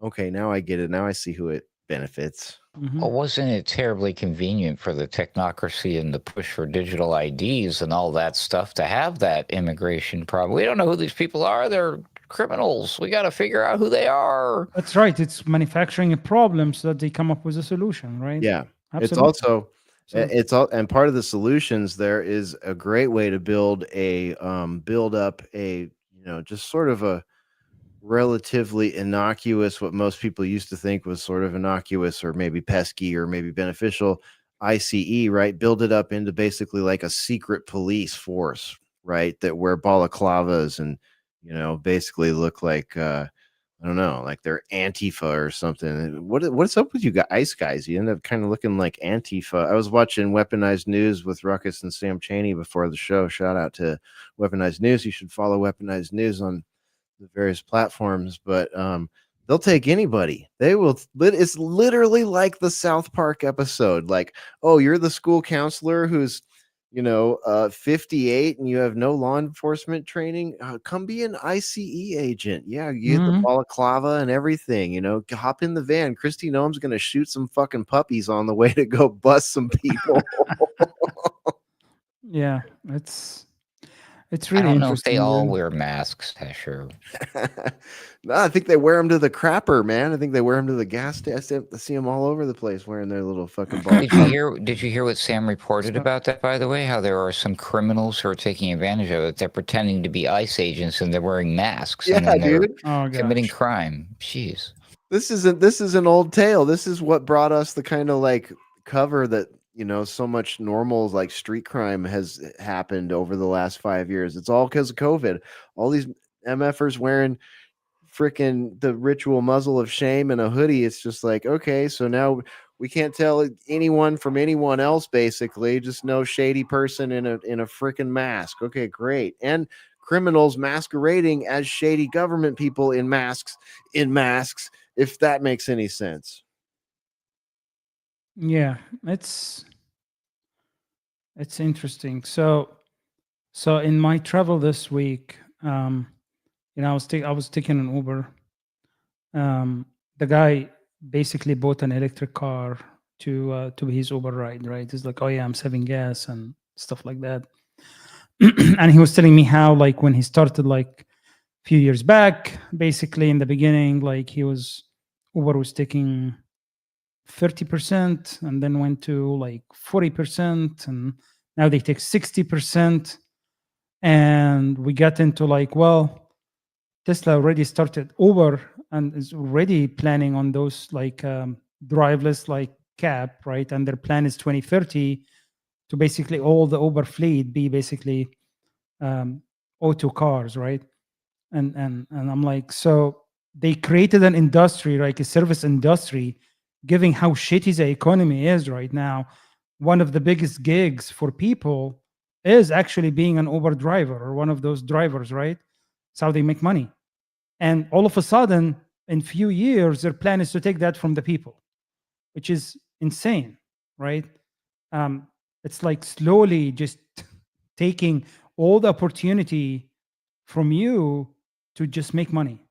okay, now I get it. Now I see who it benefits. Well, wasn't it terribly convenient for the technocracy and the push for digital IDs and all that stuff to have that immigration problem? We don't know who these people are. They're criminals. We got to figure out who they are. That's right. It's manufacturing a problem so that they come up with a solution, right? Yeah. Absolutely. It's all, and part of the solutions there is a great way to build up a, just sort of a relatively innocuous, what most people used to think was sort of innocuous or maybe pesky or maybe beneficial ICE, right? Build it up into basically like a secret police force, right? That wear balaclavas and, basically look like, I don't know, like they're Antifa or something. What's up with you guys, ICE guys? You end up kind of looking like Antifa. I was watching Weaponized News with Ruckus and Sam Cheney before the show. Shout out to Weaponized News. You should follow Weaponized News on the various platforms, but they'll take anybody. They will. It's literally like the South Park episode. Like, oh, you're the school counselor who's 58 and you have no law enforcement training. Come be an ICE agent. Yeah, you get the balaclava and everything. Hop in the van. Kristi Noem's gonna shoot some fucking puppies on the way to go bust some people. Yeah, it's really I don't know interesting. if they all wear masks, Hesher. No, I think they wear them to the crapper, man. I think they wear them to the gas station. I see them all over the place wearing their little fucking ball. Did you hear what Sam reported about that, by the way? How there are some criminals who are taking advantage of it. They're pretending to be ICE agents and they're wearing masks. Yeah, and then they're dude. committing crime. Jeez. This is an old tale. This is what brought us the kind of like cover that so much normal like street crime has happened over the last 5 years. It's all because of COVID. All these MFers wearing freaking the ritual muzzle of shame and a hoodie. It's just like, okay, so now we can't tell anyone from anyone else, basically. Just no shady person in a freaking mask. Okay, great. And criminals masquerading as shady government people in masks, if that makes any sense. Yeah, it's interesting. So in my travel this week, I was taking an Uber. The guy basically bought an electric car to be his Uber ride, right? He's like, oh yeah, I'm saving gas and stuff like that. And he was telling me how, like, when he started like a few years back, basically in the beginning, like Uber was taking 30% and then went to like 40%, and now they take 60%. And we got into like, well, Tesla already started Uber and is already planning on those like driverless like cab, right? And their plan is 2030 to basically all the Uber fleet be basically auto cars, right? And I'm like, so they created an industry, like a service industry, given how shitty the economy is right now. One of the biggest gigs for people is actually being an Uber driver or one of those drivers, right? It's how they make money. And all of a sudden, in few years, their plan is to take that from the people, which is insane, right? It's like slowly just taking all the opportunity from you to just make money.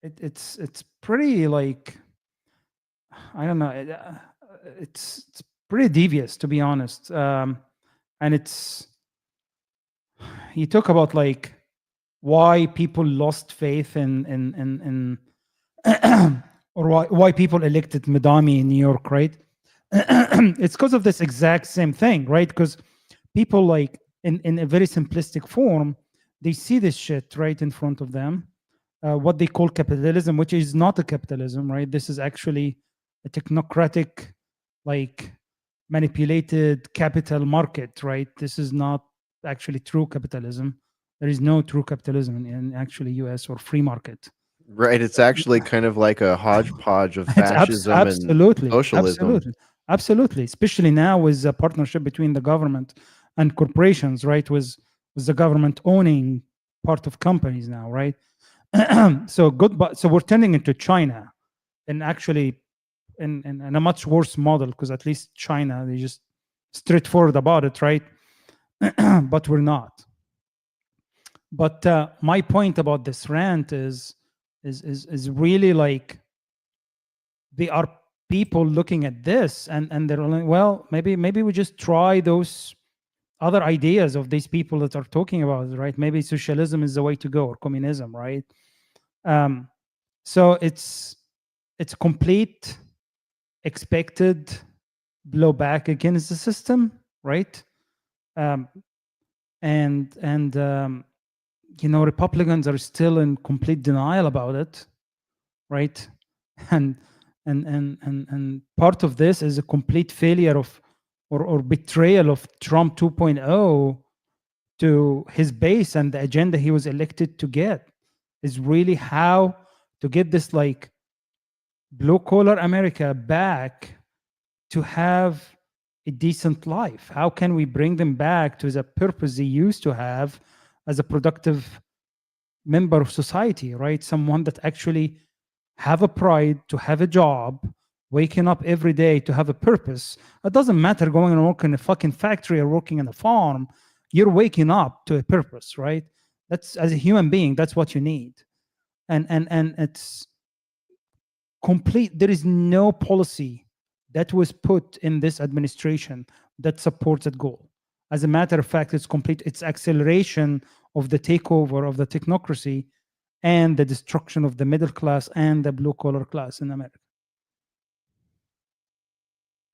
It's pretty like, I don't know. It's pretty devious, to be honest. And he talk about like why people lost faith in or why people elected Madami in New York, right? It's because of this exact same thing, right? Because people like in a very simplistic form, they see this shit right in front of them, what they call capitalism, which is not a capitalism, right? This is actually a technocratic, like manipulated capital market, right? This is not actually true capitalism. There is no true capitalism in actually U.S. or free market. Right. It's actually kind of like a hodgepodge of fascism absolutely, and socialism. Absolutely. Especially now with a partnership between the government and corporations, right? With the government owning part of companies now, right? So we're turning into China, and actually in a much worse model, because at least China, they just straightforward about it, right? But we're not. But my point about this rant is really like, they are people looking at this and they're like, well, maybe we just try those other ideas of these people that are talking about it, right? Maybe socialism is the way to go, or communism, right? So it's complete expected blowback against the system, right? Republicans are still in complete denial about it, right? And part of this is a complete failure of or betrayal of Trump 2.0 to his base and the agenda he was elected to get, is really how to get this like blue collar America back to have a decent life. How can we bring them back to the purpose they used to have as a productive member of society, right? Someone that actually have a pride, to have a job, waking up every day to have a purpose. It doesn't matter going and working in a fucking factory or working in a farm. You're waking up to a purpose, right? That's, as a human being, that's what you need. And it's complete. There is no policy that was put in this administration that supports that goal. As a matter of fact, it's complete. It's acceleration of the takeover of the technocracy and the destruction of the middle class and the blue collar class in America.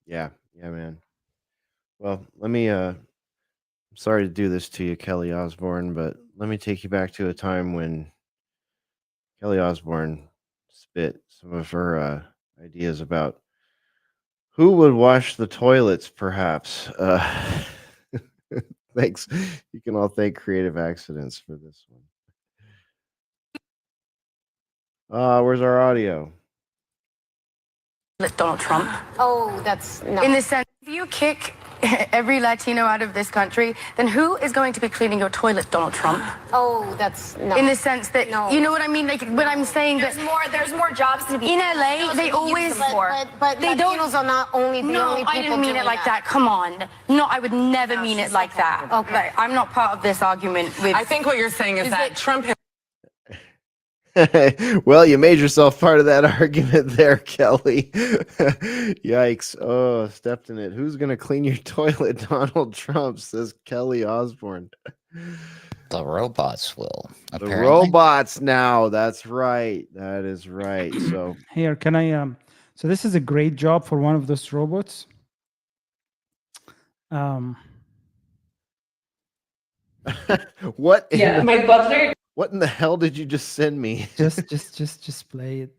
Yeah, man. Well, let me I'm sorry to do this to you, Kelly Osbourne, but let me take you back to a time when Kelly Osbourne spit some of her ideas about who would wash the toilets, perhaps. Thanks. You can all thank Creative Accidents for this one. Where's our audio? Donald Trump. Oh, that's no. In the sense, if you kick every Latino out of this country, then who is going to be cleaning your toilet, Donald Trump? Oh, that's no. In the sense that, no. You know what I mean? Like when I'm saying there's more jobs to be in LA, they always but they don't. Are not only the only people. I didn't mean it like that. Come on. No, I would never mean it like that. Okay. Like, I'm not part of this argument with. I think what you're saying is that Trump has. Well, you made yourself part of that argument there, Kelly. Yikes. Oh, stepped in it. Who's going to clean your toilet? Donald Trump, says Kelly Osbourne. The robots will. Apparently. The robots now. That's right. That is right. So here, can I so this is a great job for one of those robots. What? Yeah, my butler. What in the hell did you just send me? Just play it.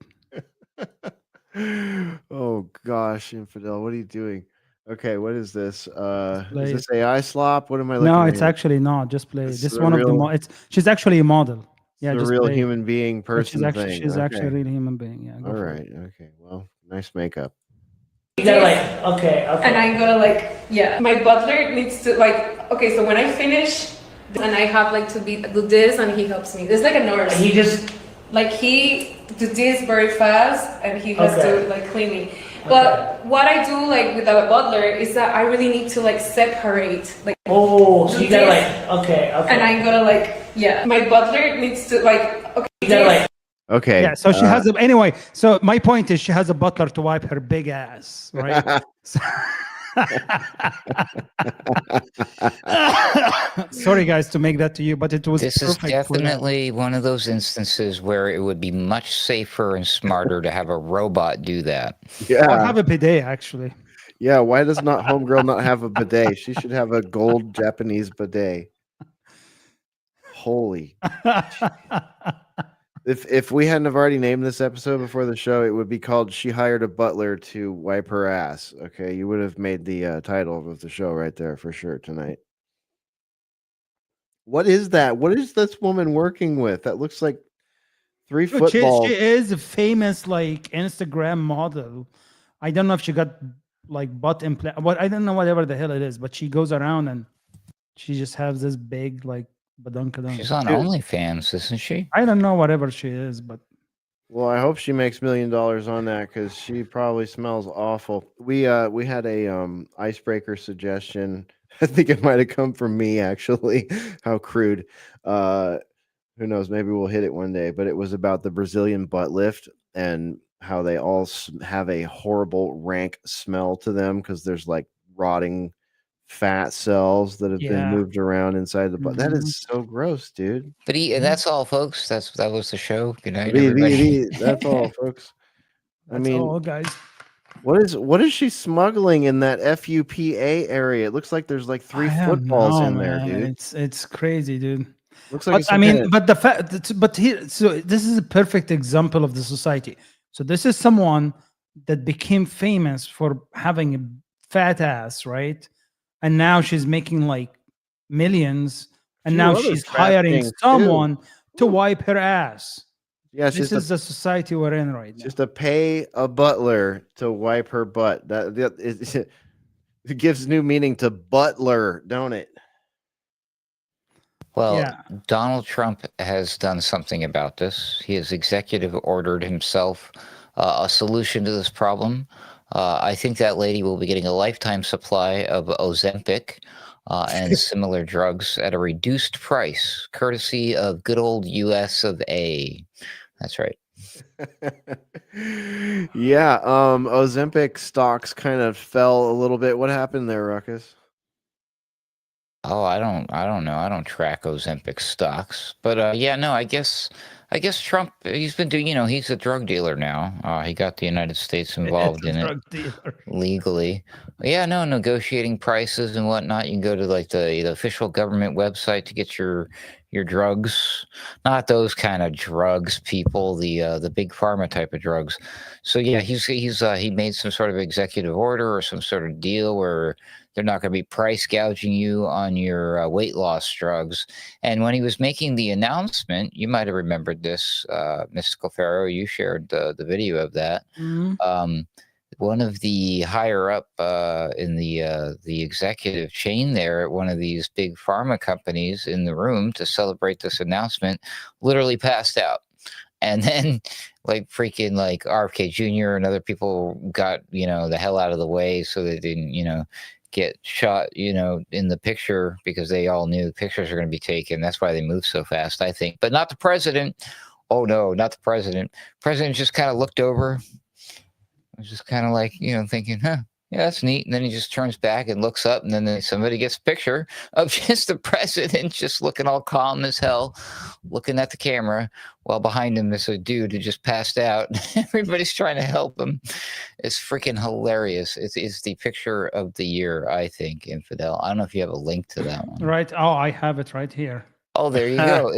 Oh gosh, Infidel, what are you doing? Okay, what is this? Is this AI slop? What am I looking at? No, it's actually not. Just play it. This one of the she's actually a model. Yeah, just a real human being person thing. She's actually a real human being. Yeah. All right. Okay. Well, nice makeup. You gotta okay. And I'm gonna my butler needs to okay, so when I finish and I have to do this and he helps me. It's like a nurse. He just he do this very fast and he has to clean me. But what I do with a butler is that I really need to separate so you gotta okay. And I'm gonna my butler needs to okay. Yeah, so she has anyway. So my point is, she has a butler to wipe her big ass, right? Sorry, guys, to make that to you, but it was. This is definitely one of those instances where it would be much safer and smarter to have a robot do that. Yeah, or have a bidet, actually. Yeah, why does not Homegirl not have a bidet? She should have a gold Japanese bidet. Holy. If we hadn't have already named this episode before the show, it would be called "She Hired a Butler to Wipe Her Ass." Okay, you would have made the title of the show right there for sure tonight. What is that? What is this woman working with? That looks like 3 Dude, footballs. She is a famous like Instagram model. I don't know if she got like butt implant. What I don't know, whatever the hell it is, but she goes around and she just has this big like badunkadunk. She's on OnlyFans, isn't she? I don't know whatever she is, but Well, I hope she makes $1 million on that because she probably smells awful. We had a icebreaker suggestion. I think it might have come from me actually. How crude. Who knows? Maybe we'll hit it one day. But it was about the Brazilian butt lift and how they all have a horrible rank smell to them because there's like rotting fat cells that have been moved around inside the butt. That is so gross, dude. But that's all, folks. That was the show. Good night, everybody. That's all, folks. That's all, guys. What is she smuggling in that FUPA area? It looks like there's like 3 footballs in there, dude. It's crazy, dude. Looks like but the fact, but here, so this is a perfect example of the society. So this is someone that became famous for having a fat ass, right? And now she's making like millions, and now she's hiring someone to wipe her ass. Yeah, this is the society we're in right now. Just to pay a butler to wipe her butt. It gives new meaning to butler, don't it? Well, Donald Trump has done something about this. He has executive ordered himself a solution to this problem. I think that lady will be getting a lifetime supply of Ozempic and similar drugs at a reduced price, courtesy of good old US of A. That's right. Yeah, Ozempic stocks kind of fell a little bit. What happened there, Ruckus? Oh, I don't know. I don't track Ozempic stocks, but yeah, no, I guess Trump, he's been doing, he's a drug dealer now. He got the United States involved in it legally. Yeah, no, negotiating prices and whatnot. You can go to like the official government website to get your drugs, not those kind of drugs, people, the big pharma type of drugs. So yeah, he made some sort of executive order or some sort of deal where they're not going to be price gouging you on your weight loss drugs. And when he was making the announcement, you might have remembered this, Mystical Pharaoh, you shared the video of that. Mm-hmm. One of the higher up in the executive chain there at one of these big pharma companies in the room to celebrate this announcement literally passed out. And then like freaking like RFK Jr. and other people got, the hell out of the way so they didn't, get shot, in the picture because they all knew pictures are going to be taken. That's why they moved so fast, I think. But not the president. Oh, no, not the president. President just kind of looked over. I was just kind of like, thinking, yeah, that's neat. And then he just turns back and looks up, and then somebody gets a picture of just the president just looking all calm as hell, looking at the camera, while behind him is a dude who just passed out. Everybody's trying to help him. It's freaking hilarious. It's the picture of the year, I think, Infidel. I don't know if you have a link to that one. Right. Oh, I have it right here. Oh, there you go.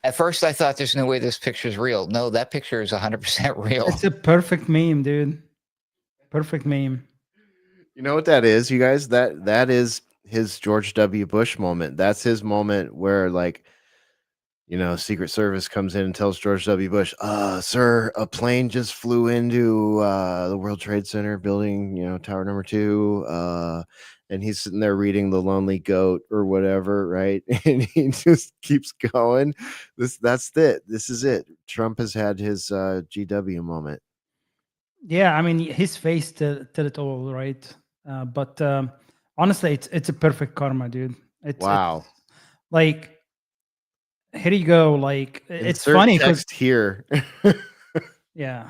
At first, I thought there's no way this picture is real. No, that picture is 100% real. It's a perfect meme, dude. Perfect meme. You know what that is, you guys? That is his George W. Bush moment. That's his moment where, like, Secret Service comes in and tells George W. Bush, sir, a plane just flew into the World Trade Center building, Tower number 2. And he's sitting there reading The Lonely Goat or whatever, right? And he just keeps going. That's it. This is it. Trump has had his GW moment. Yeah, I mean, his face tell it all, right? But honestly, it's a perfect karma, dude. Wow. It's like, here you go. Like, it's Insert funny text here. Yeah.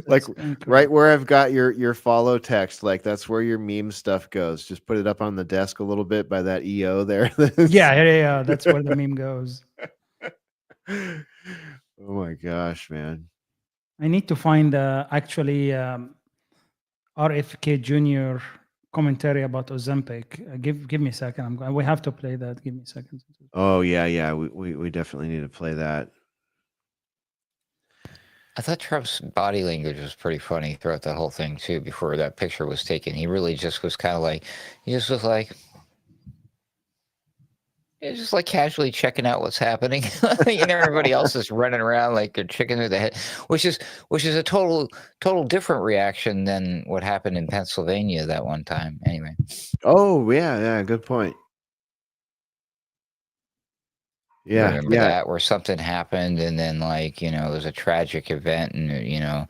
Like right where I've got your follow text, like that's where your meme stuff goes. Just put it up on the desk a little bit by that EO there. Yeah, that's where the meme goes. Oh my gosh, man. I need to find actually RFK Jr. commentary about Ozempic. Give me a second. We have to play that. Give me a second. Oh yeah. We definitely need to play that. I thought Trump's body language was pretty funny throughout the whole thing too. Before that picture was taken, he really just was kind of like, he just was like, It's just like casually checking out what's happening. Everybody else is running around like they're chicken through the head, which is a total different reaction than what happened in Pennsylvania that one time. Anyway. Oh yeah, good point. Yeah, remember that, where something happened and then it was a tragic event, and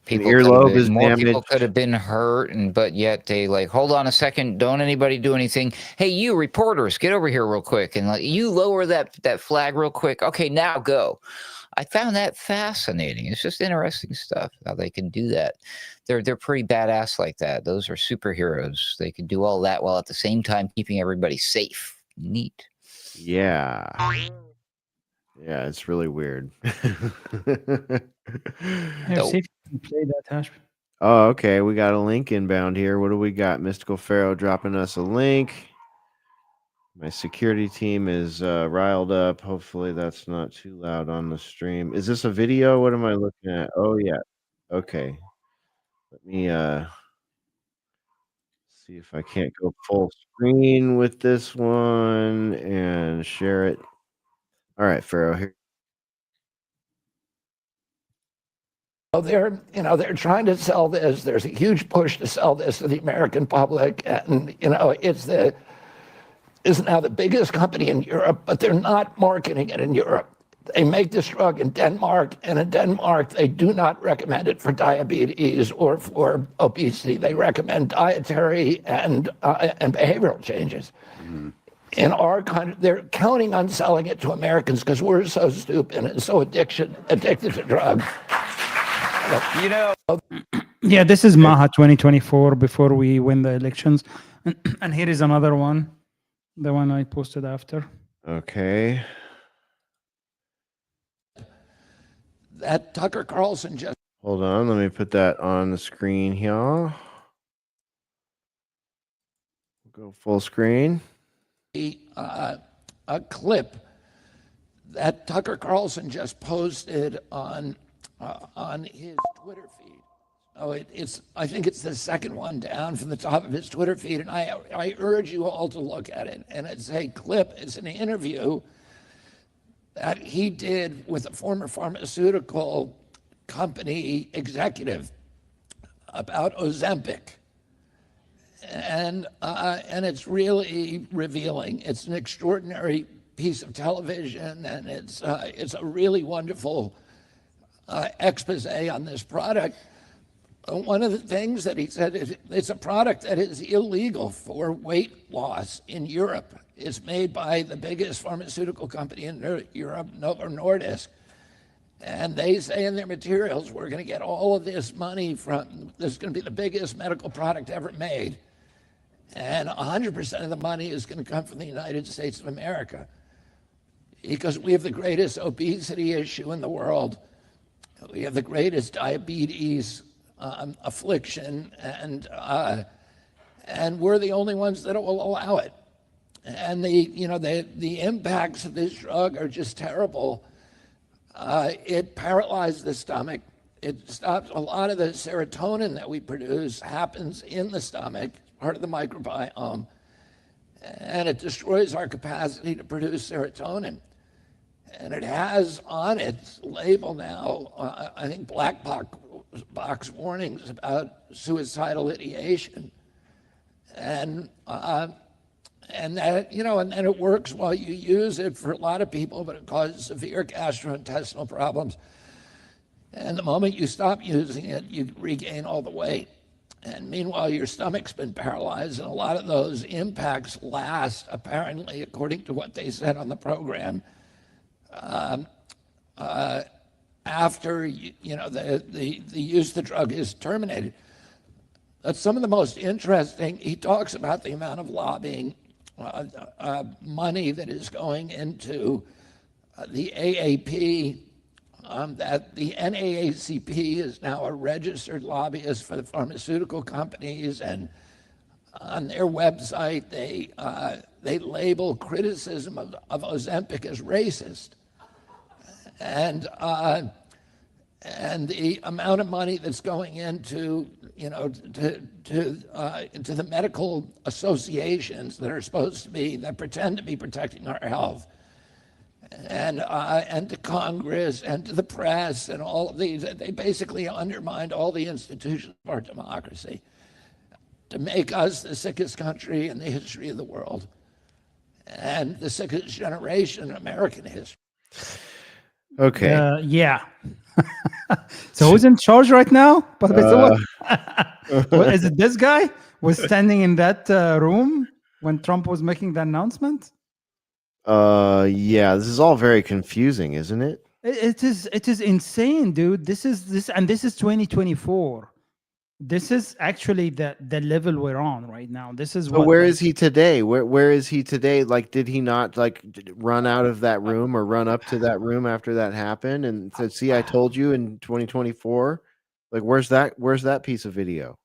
people could have been hurt, but yet they hold on a second, don't anybody do anything. Hey, you reporters, get over here real quick, and you lower that flag real quick. Okay, now go. I found that fascinating. It's just interesting stuff how they can do that. They're pretty badass like that. Those are superheroes. They can do all that while at the same time keeping everybody safe. Neat. Yeah, it's really weird. See if you can play that, Hash. Oh, okay. We got a link inbound here. What do we got? Mystical Pharaoh dropping us a link. My security team is riled up. Hopefully that's not too loud on the stream. Is this a video? What am I looking at? Oh yeah. Okay. Let me see if I can't go full screen with this one and share it. All right, Pharaoh, here. They're trying to sell this. There's a huge push to sell this to the American public, and it's now the biggest company in Europe, but they're not marketing it in Europe. They make this drug in Denmark, and in Denmark, they do not recommend it for diabetes or for obesity. They recommend dietary and behavioral changes. Mm-hmm. In our country, they're counting on selling it to Americans because we're so stupid and so addicted to drugs. Yeah, this is Maha 2024 before we win the elections. And here is another one, the one I posted after. Okay. That Tucker Carlson just... Hold on, let me put that on the screen here. Go full screen. A clip that Tucker Carlson just posted on his Twitter feed. Oh, I think it's the second one down from the top of his Twitter feed, and I urge you all to look at it. And it's a clip, it's an interview that he did with a former pharmaceutical company executive about Ozempic. And it's really revealing. It's an extraordinary piece of television, and it's a really wonderful expose on this product. One of the things that he said is it's a product that is illegal for weight loss in Europe. It's made by the biggest pharmaceutical company in Europe, Novo Nordisk. And they say in their materials, we're going to get all of this money from, this is going to be the biggest medical product ever made. And 100% of the money is going to come from the United States of America. Because we have the greatest obesity issue in the world. We have the greatest diabetes affliction, and we're the only ones that will allow it. And the impacts of this drug are just terrible. It paralyzes the stomach. It stops a lot of the serotonin that we produce happens in the stomach, part of the microbiome, and it destroys our capacity to produce serotonin. And it has on its label now, I think, black box warnings about suicidal ideation, and that and then it works while you use it for a lot of people, but it causes severe gastrointestinal problems. And the moment you stop using it, you regain all the weight. And meanwhile, your stomach's been paralyzed, and a lot of those impacts last, apparently, according to what they said on the program, after the use of the drug is terminated. But some of the most interesting, he talks about the amount of lobbying money that is going into the AAP, that the NAACP is now a registered lobbyist for the pharmaceutical companies, and on their website they label criticism of Ozempic as racist. And and the amount of money that's going into, into the medical associations that pretend to be protecting our health, and to Congress and to the press and all of these, they basically undermined all the institutions of our democracy to make us the sickest country in the history of the world and the sickest generation in American history. Okay. Yeah. So who's in charge right now? Is it this guy was standing in that room when Trump was making the announcement? Yeah, this is all very confusing, isn't it? It is insane, dude. This is 2024. This is actually the level we're on right now. This is So where is he today? Where is he today? Like, did he not run out of that room or run up to that room after that happened and said, "See, I told you in 2024"? Like, where's that piece of video?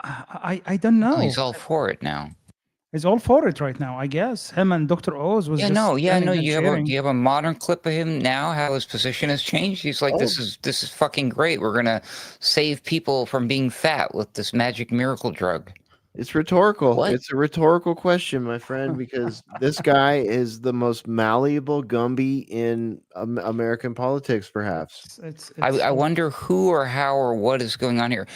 I don't know. Oh, he's all for it now. He's all for it right now, I guess. Him and Dr. Oz was no. You have a modern clip of him now. How his position has changed. He's like, this is fucking great. We're gonna save people from being fat with this magic miracle drug. It's rhetorical. What? It's a rhetorical question, my friend, because this guy is the most malleable Gumby in American politics, perhaps. I wonder who or how or what is going on here.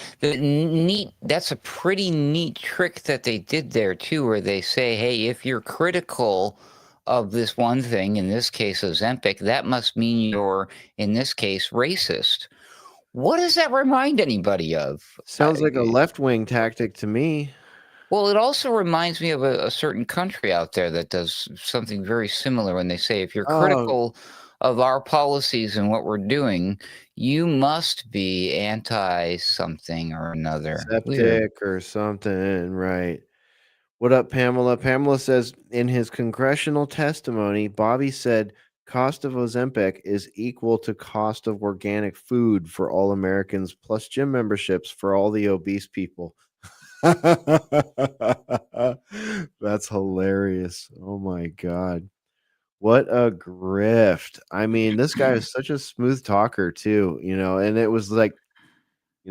That's a pretty neat trick that they did there too, where they say, hey, if you're critical of this one thing, in this case Ozempic, that must mean you're, in this case, racist. What does that remind anybody of? Sounds like a left-wing tactic to me. Well, it also reminds me of a certain country out there that does something very similar when they say, if you're critical of our policies and what we're doing, you must be anti-something or another. Septic or something, right. What up, Pamela? Pamela says, in his congressional testimony, Bobby said cost of Ozempic is equal to cost of organic food for all Americans, plus gym memberships for all the obese people. That's hilarious. Oh my god, what a grift. I mean, this guy is such a smooth talker too, and it was like,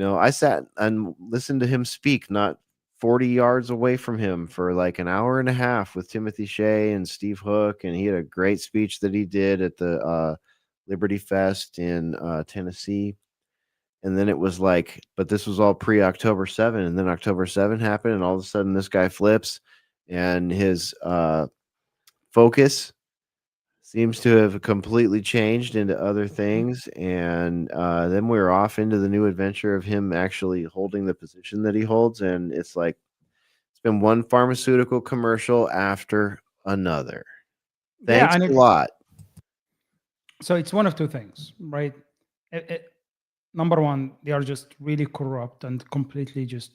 I sat and listened to him speak not 40 yards away from him for like an hour and a half with Timothy Shea and Steve Hook, and he had a great speech that he did at the Liberty Fest in Tennessee. And then it was like, but this was all pre-October 7, and then October 7 happened, and all of a sudden this guy flips, and his focus seems to have completely changed into other things. And then we're off into the new adventure of him actually holding the position that he holds. And it's like, it's been one pharmaceutical commercial after another. Thanks a lot. So it's one of two things, right? Number one, they are just really corrupt and completely just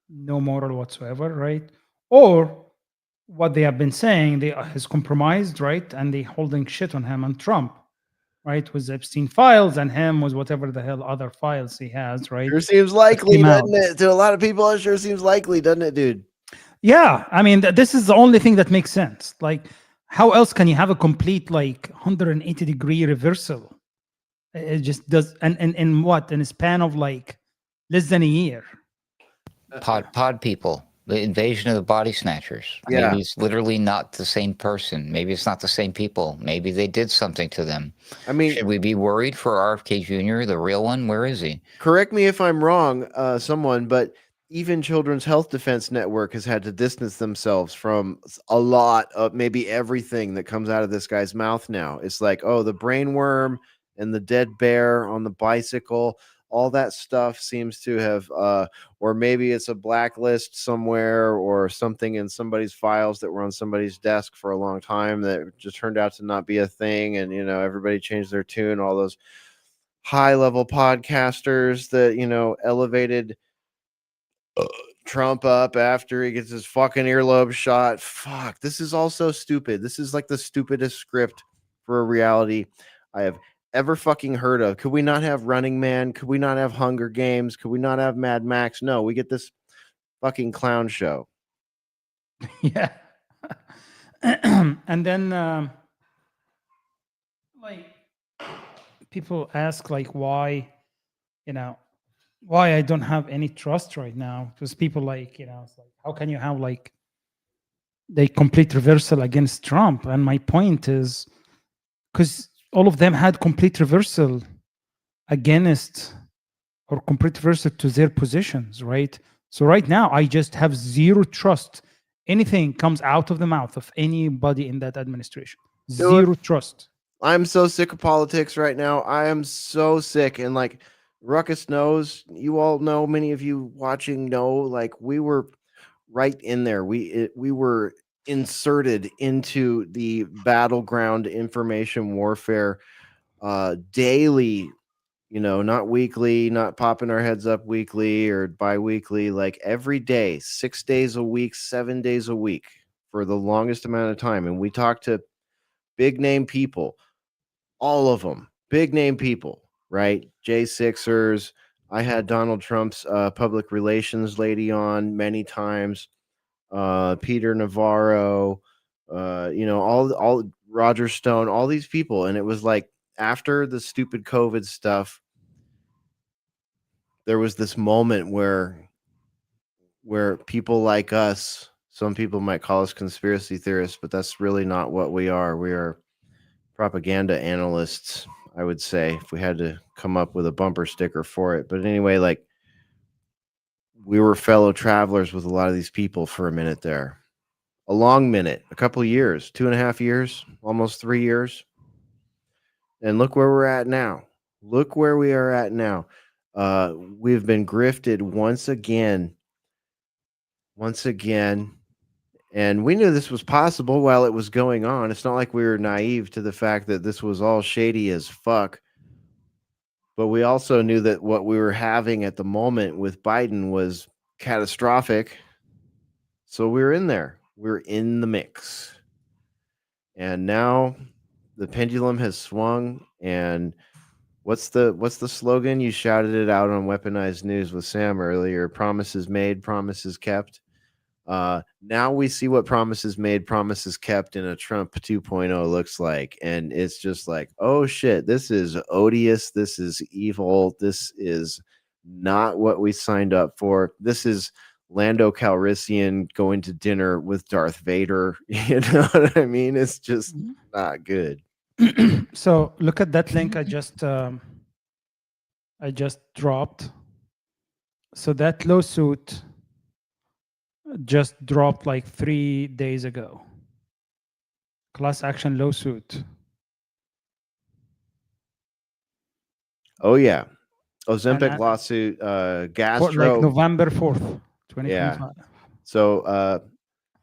no moral whatsoever, right? Or what they have been saying, they has compromised, right? And they holding shit on him and Trump, right? With Epstein files and him with whatever the hell other files he has, right? Sure seems likely, doesn't it? To a lot of people, it sure seems likely, doesn't it, dude? Yeah, I mean, this is the only thing that makes sense. Like, how else can you have a complete 180-degree reversal? It just does, and in what, in a span of less than a year. Pod people, the invasion of the body snatchers. Yeah. Maybe it's literally not the same person. Maybe it's not the same people. Maybe they did something to them. I mean, should we be worried for RFK Jr., the real one? Where is he? Correct me if I'm wrong, someone, but even Children's Health Defense Network has had to distance themselves from a lot of maybe everything that comes out of this guy's mouth now. It's like, oh, the brain worm and the dead bear on the bicycle, all that stuff seems to have, or maybe it's a blacklist somewhere or something in somebody's files that were on somebody's desk for a long time that just turned out to not be a thing. And, everybody changed their tune. All those high-level podcasters that, elevated Trump up after he gets his fucking earlobe shot. Fuck, this is all so stupid. This is like the stupidest script for a reality I have ever fucking heard of. Could we not have Running Man? Could we not have Hunger Games? Could we not have Mad Max? No, we get this fucking clown show. Yeah. And then people ask like why, why I don't have any trust right now, because people like, it's like, how can you have like the complete reversal against Trump? And my point is because all of them had complete reversal against or complete reversal to their positions, right? So right now I just have zero trust. Anything comes out of the mouth of anybody in that administration. Zero trust. I'm so sick of politics right now. I am so sick. And like Ruckus knows, you all know, many of you watching know, like we were right in there. We were inserted into the battleground information warfare daily, not weekly, not popping our heads up weekly or bi-weekly, like every day, 6 days a week, 7 days a week for the longest amount of time. And we talked to big name people, all of them, big name people, right? J6ers. I had Donald Trump's public relations lady on many times. Peter Navarro, all Roger Stone, all these people. And it was like after the stupid COVID stuff, there was this moment where people like us, some people might call us conspiracy theorists, but that's really not what we are. We are propaganda analysts, I would say, if we had to come up with a bumper sticker for it. But anyway, like we were fellow travelers with a lot of these people for a minute there. A long minute, a couple of years, 2.5 years, almost 3 years. And look where we're at now. Look where we are at now. We've been grifted once again. And we knew this was possible while it was going on. It's not like we were naive to the fact that this was all shady as fuck. But we also knew that what we were having at the moment with Biden was catastrophic. So we were in there. We were in the mix. And now the pendulum has swung. And what's the slogan? You shouted it out on Weaponized News with Sam earlier. Promises made, promises kept. Now we see what promises made, promises kept in a Trump 2.0 looks like. And it's just like, oh shit, this is odious. This is evil. This is not what we signed up for. This is Lando Calrissian going to dinner with Darth Vader. You know what I mean? It's just not good. So look at that link I just dropped. So that lawsuit just dropped like 3 days ago. Class action lawsuit. Oh yeah, Ozempic lawsuit. Gastro, like November 4th, 2025. Yeah. So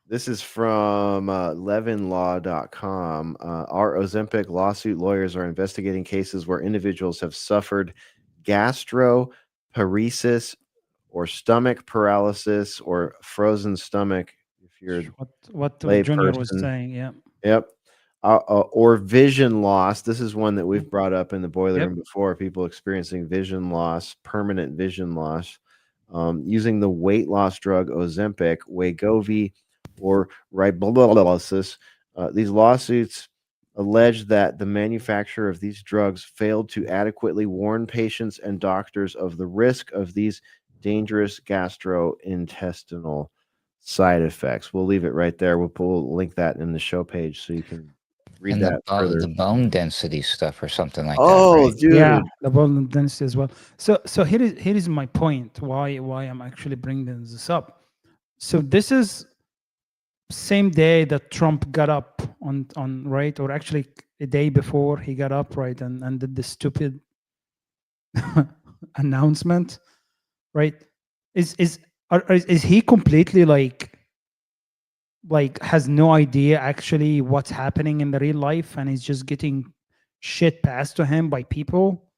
this is from levinlaw.com. Our Ozempic lawsuit lawyers are investigating cases where individuals have suffered gastroparesis or stomach paralysis or frozen stomach. If you're what Junior was saying, yeah. Yep. Or vision loss. This is one that we've brought up in the boiler room before. People experiencing vision loss, permanent vision loss, using the weight loss drug Ozempic, Wegovy, or ribullysis. These lawsuits allege that the manufacturer of these drugs failed to adequately warn patients and doctors of the risk of these dangerous gastrointestinal side effects. We'll leave it right there. We'll link that in the show page so you can read that further. The bone density stuff or something like that. Oh, right? dude. Yeah, the bone density as well. So here is my point. Why I'm actually bringing this up. So this is same day that Trump got up on right, or actually a day before he got up, right, and did the stupid announcement, right? Is he completely like has no idea actually what's happening in the real life, and he's just getting shit passed to him by people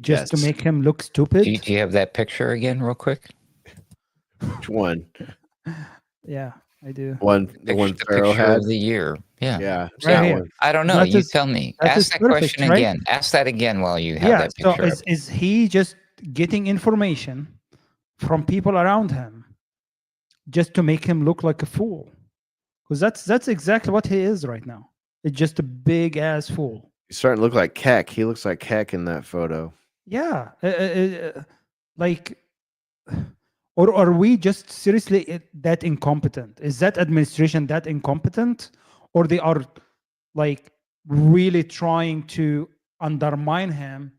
just to make him look stupid? Do you have that picture again real quick? Which one? Yeah, I do. The one Pharaoh had of the year. Yeah. Yeah. Right here. I don't know. You tell me. Ask that question again. Ask that again while you have that picture. So is he just getting information from people around him just to make him look like a fool? Because that's exactly what he is right now. It's just a big ass fool. He's starting to look like Keck. He looks like Keck in that photo. Yeah, like, or are we just seriously that incompetent? Is that administration that incompetent, or they are like really trying to undermine him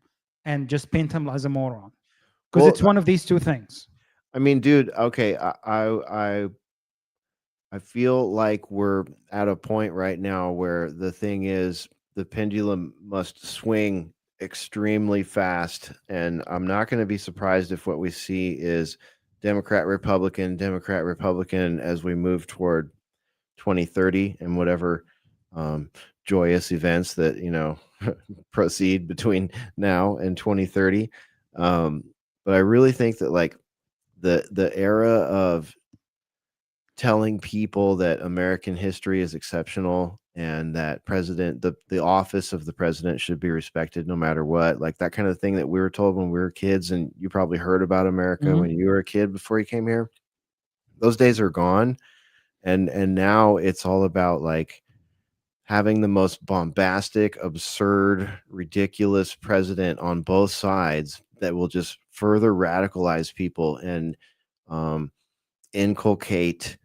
and just paint him as a moron? Because it's one of these two things. I mean, dude. Okay, I feel like we're at a point right now where the thing is the pendulum must swing extremely fast, and I'm not going to be surprised if what we see is Democrat Republican as we move toward 2030 and whatever joyous events that proceed between now and 2030. But I really think that like the era of telling people that American history is exceptional and that the office of the president should be respected no matter what, like that kind of thing that we were told when we were kids, and you probably heard about America when you were a kid before you came here. Those days are gone, and now it's all about like having the most bombastic, absurd, ridiculous president on both sides that will just further radicalize people and inculcate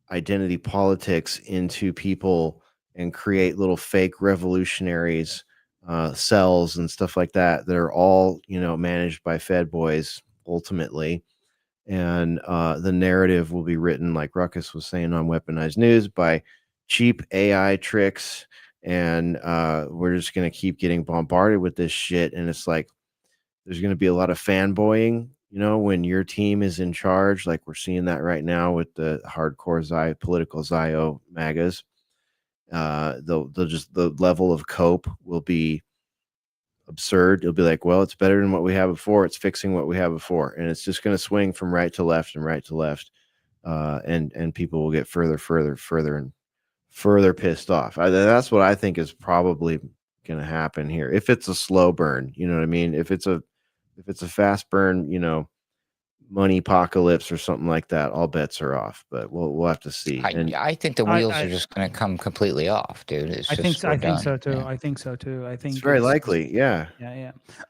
identity politics into people and create little fake revolutionaries, cells and stuff like that are all managed by Fed boys ultimately. And the narrative will be written, like Ruckus was saying on Weaponized News, by cheap AI tricks, and we're just going to keep getting bombarded with this shit. And it's like there's going to be a lot of fanboying when your team is in charge, like we're seeing that right now with the hardcore political Zio MAGAs. They'll just, the level of cope will be absurd. It'll be like, well, it's better than what we have before. It's fixing what we have before. And it's just going to swing from right to left and right to left. And people will get further and further pissed off. That's what I think is probably going to happen here. If it's a slow burn, you know what I mean? If it's a fast burn, money apocalypse or something like that, all bets are off. But we'll have to see. I think the wheels are just going to come completely off, dude. I think so too. Yeah. I think so too. I think it's very likely. Yeah.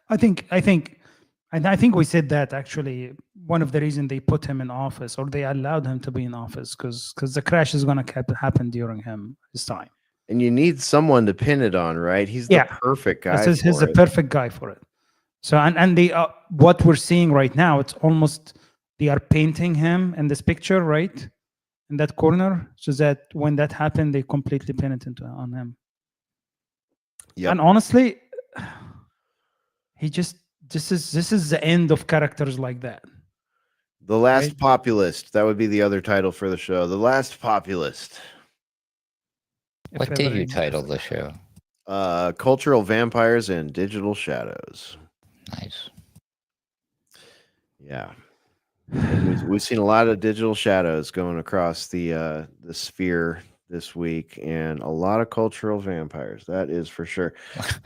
I think we said that actually one of the reasons they put him in office, or they allowed him to be in office, because the crash is going to happen during his time. And you need someone to pin it on, right? He's the perfect guy. He's the perfect guy for it. So and they what we're seeing right now, it's almost they are painting him in this picture, right, in that corner, so that when that happened, they completely pin it on him. Yeah. And honestly, this is the end of characters like that. The Last Populist. That would be the other title for the show. The Last Populist. What did you title the show? Cultural Vampires and Digital Shadows. Nice. Yeah. We've seen a lot of digital shadows going across the sphere this week, and a lot of cultural vampires. That is for sure.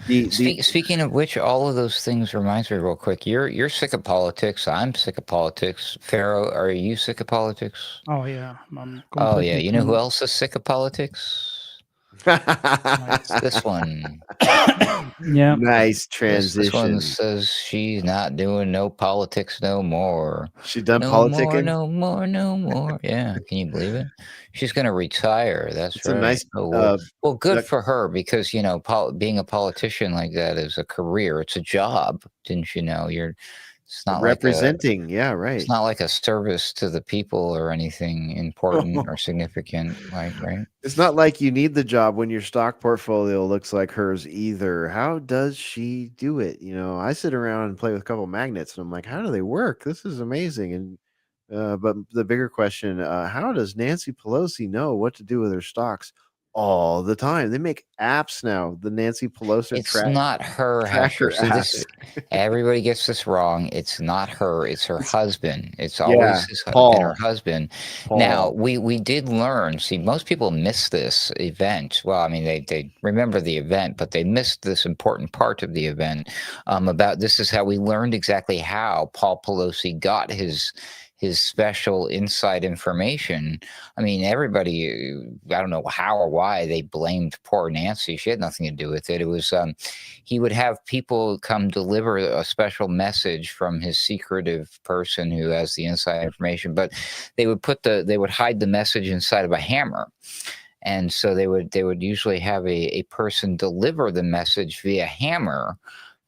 Speaking of which, all of those things reminds me real quick. You're sick of politics. I'm sick of politics. Pharaoh, are you sick of politics? Oh yeah. Oh yeah. You know who else is sick of politics? This one. Yeah. Nice transition. This one says she's not doing no politics no more. She done politicking? No more. Yeah. Can you believe it? She's going to retire. That's right. A nice, well, good for her, because, being a politician like that is a career. It's a job. Didn't you know? It's not representing. Yeah, right. It's not like a service to the people or anything important or significant, right? It's not like you need the job when your stock portfolio looks like hers either. How does she do it? I sit around and play with a couple of magnets, and I'm like, how do they work? This is amazing. And but the bigger question, how does Nancy Pelosi know what to do with her stocks all the time? They make apps now. The Nancy Pelosi It's not her. tracker See, everybody gets this wrong. It's not her. It's her husband. It's always been her husband. Paul. Now, we did learn. See, most people miss this event. Well, I mean, they remember the event, but they missed this important part of the event. About this is how we learned exactly how Paul Pelosi got his his special inside information. I mean, everybody, I don't know how or why they blamed poor Nancy. She had nothing to do with it. It was, he would have people come deliver a special message from his secretive person who has the inside information, but they would hide the message inside of a hammer. And so they would usually have a person deliver the message via hammer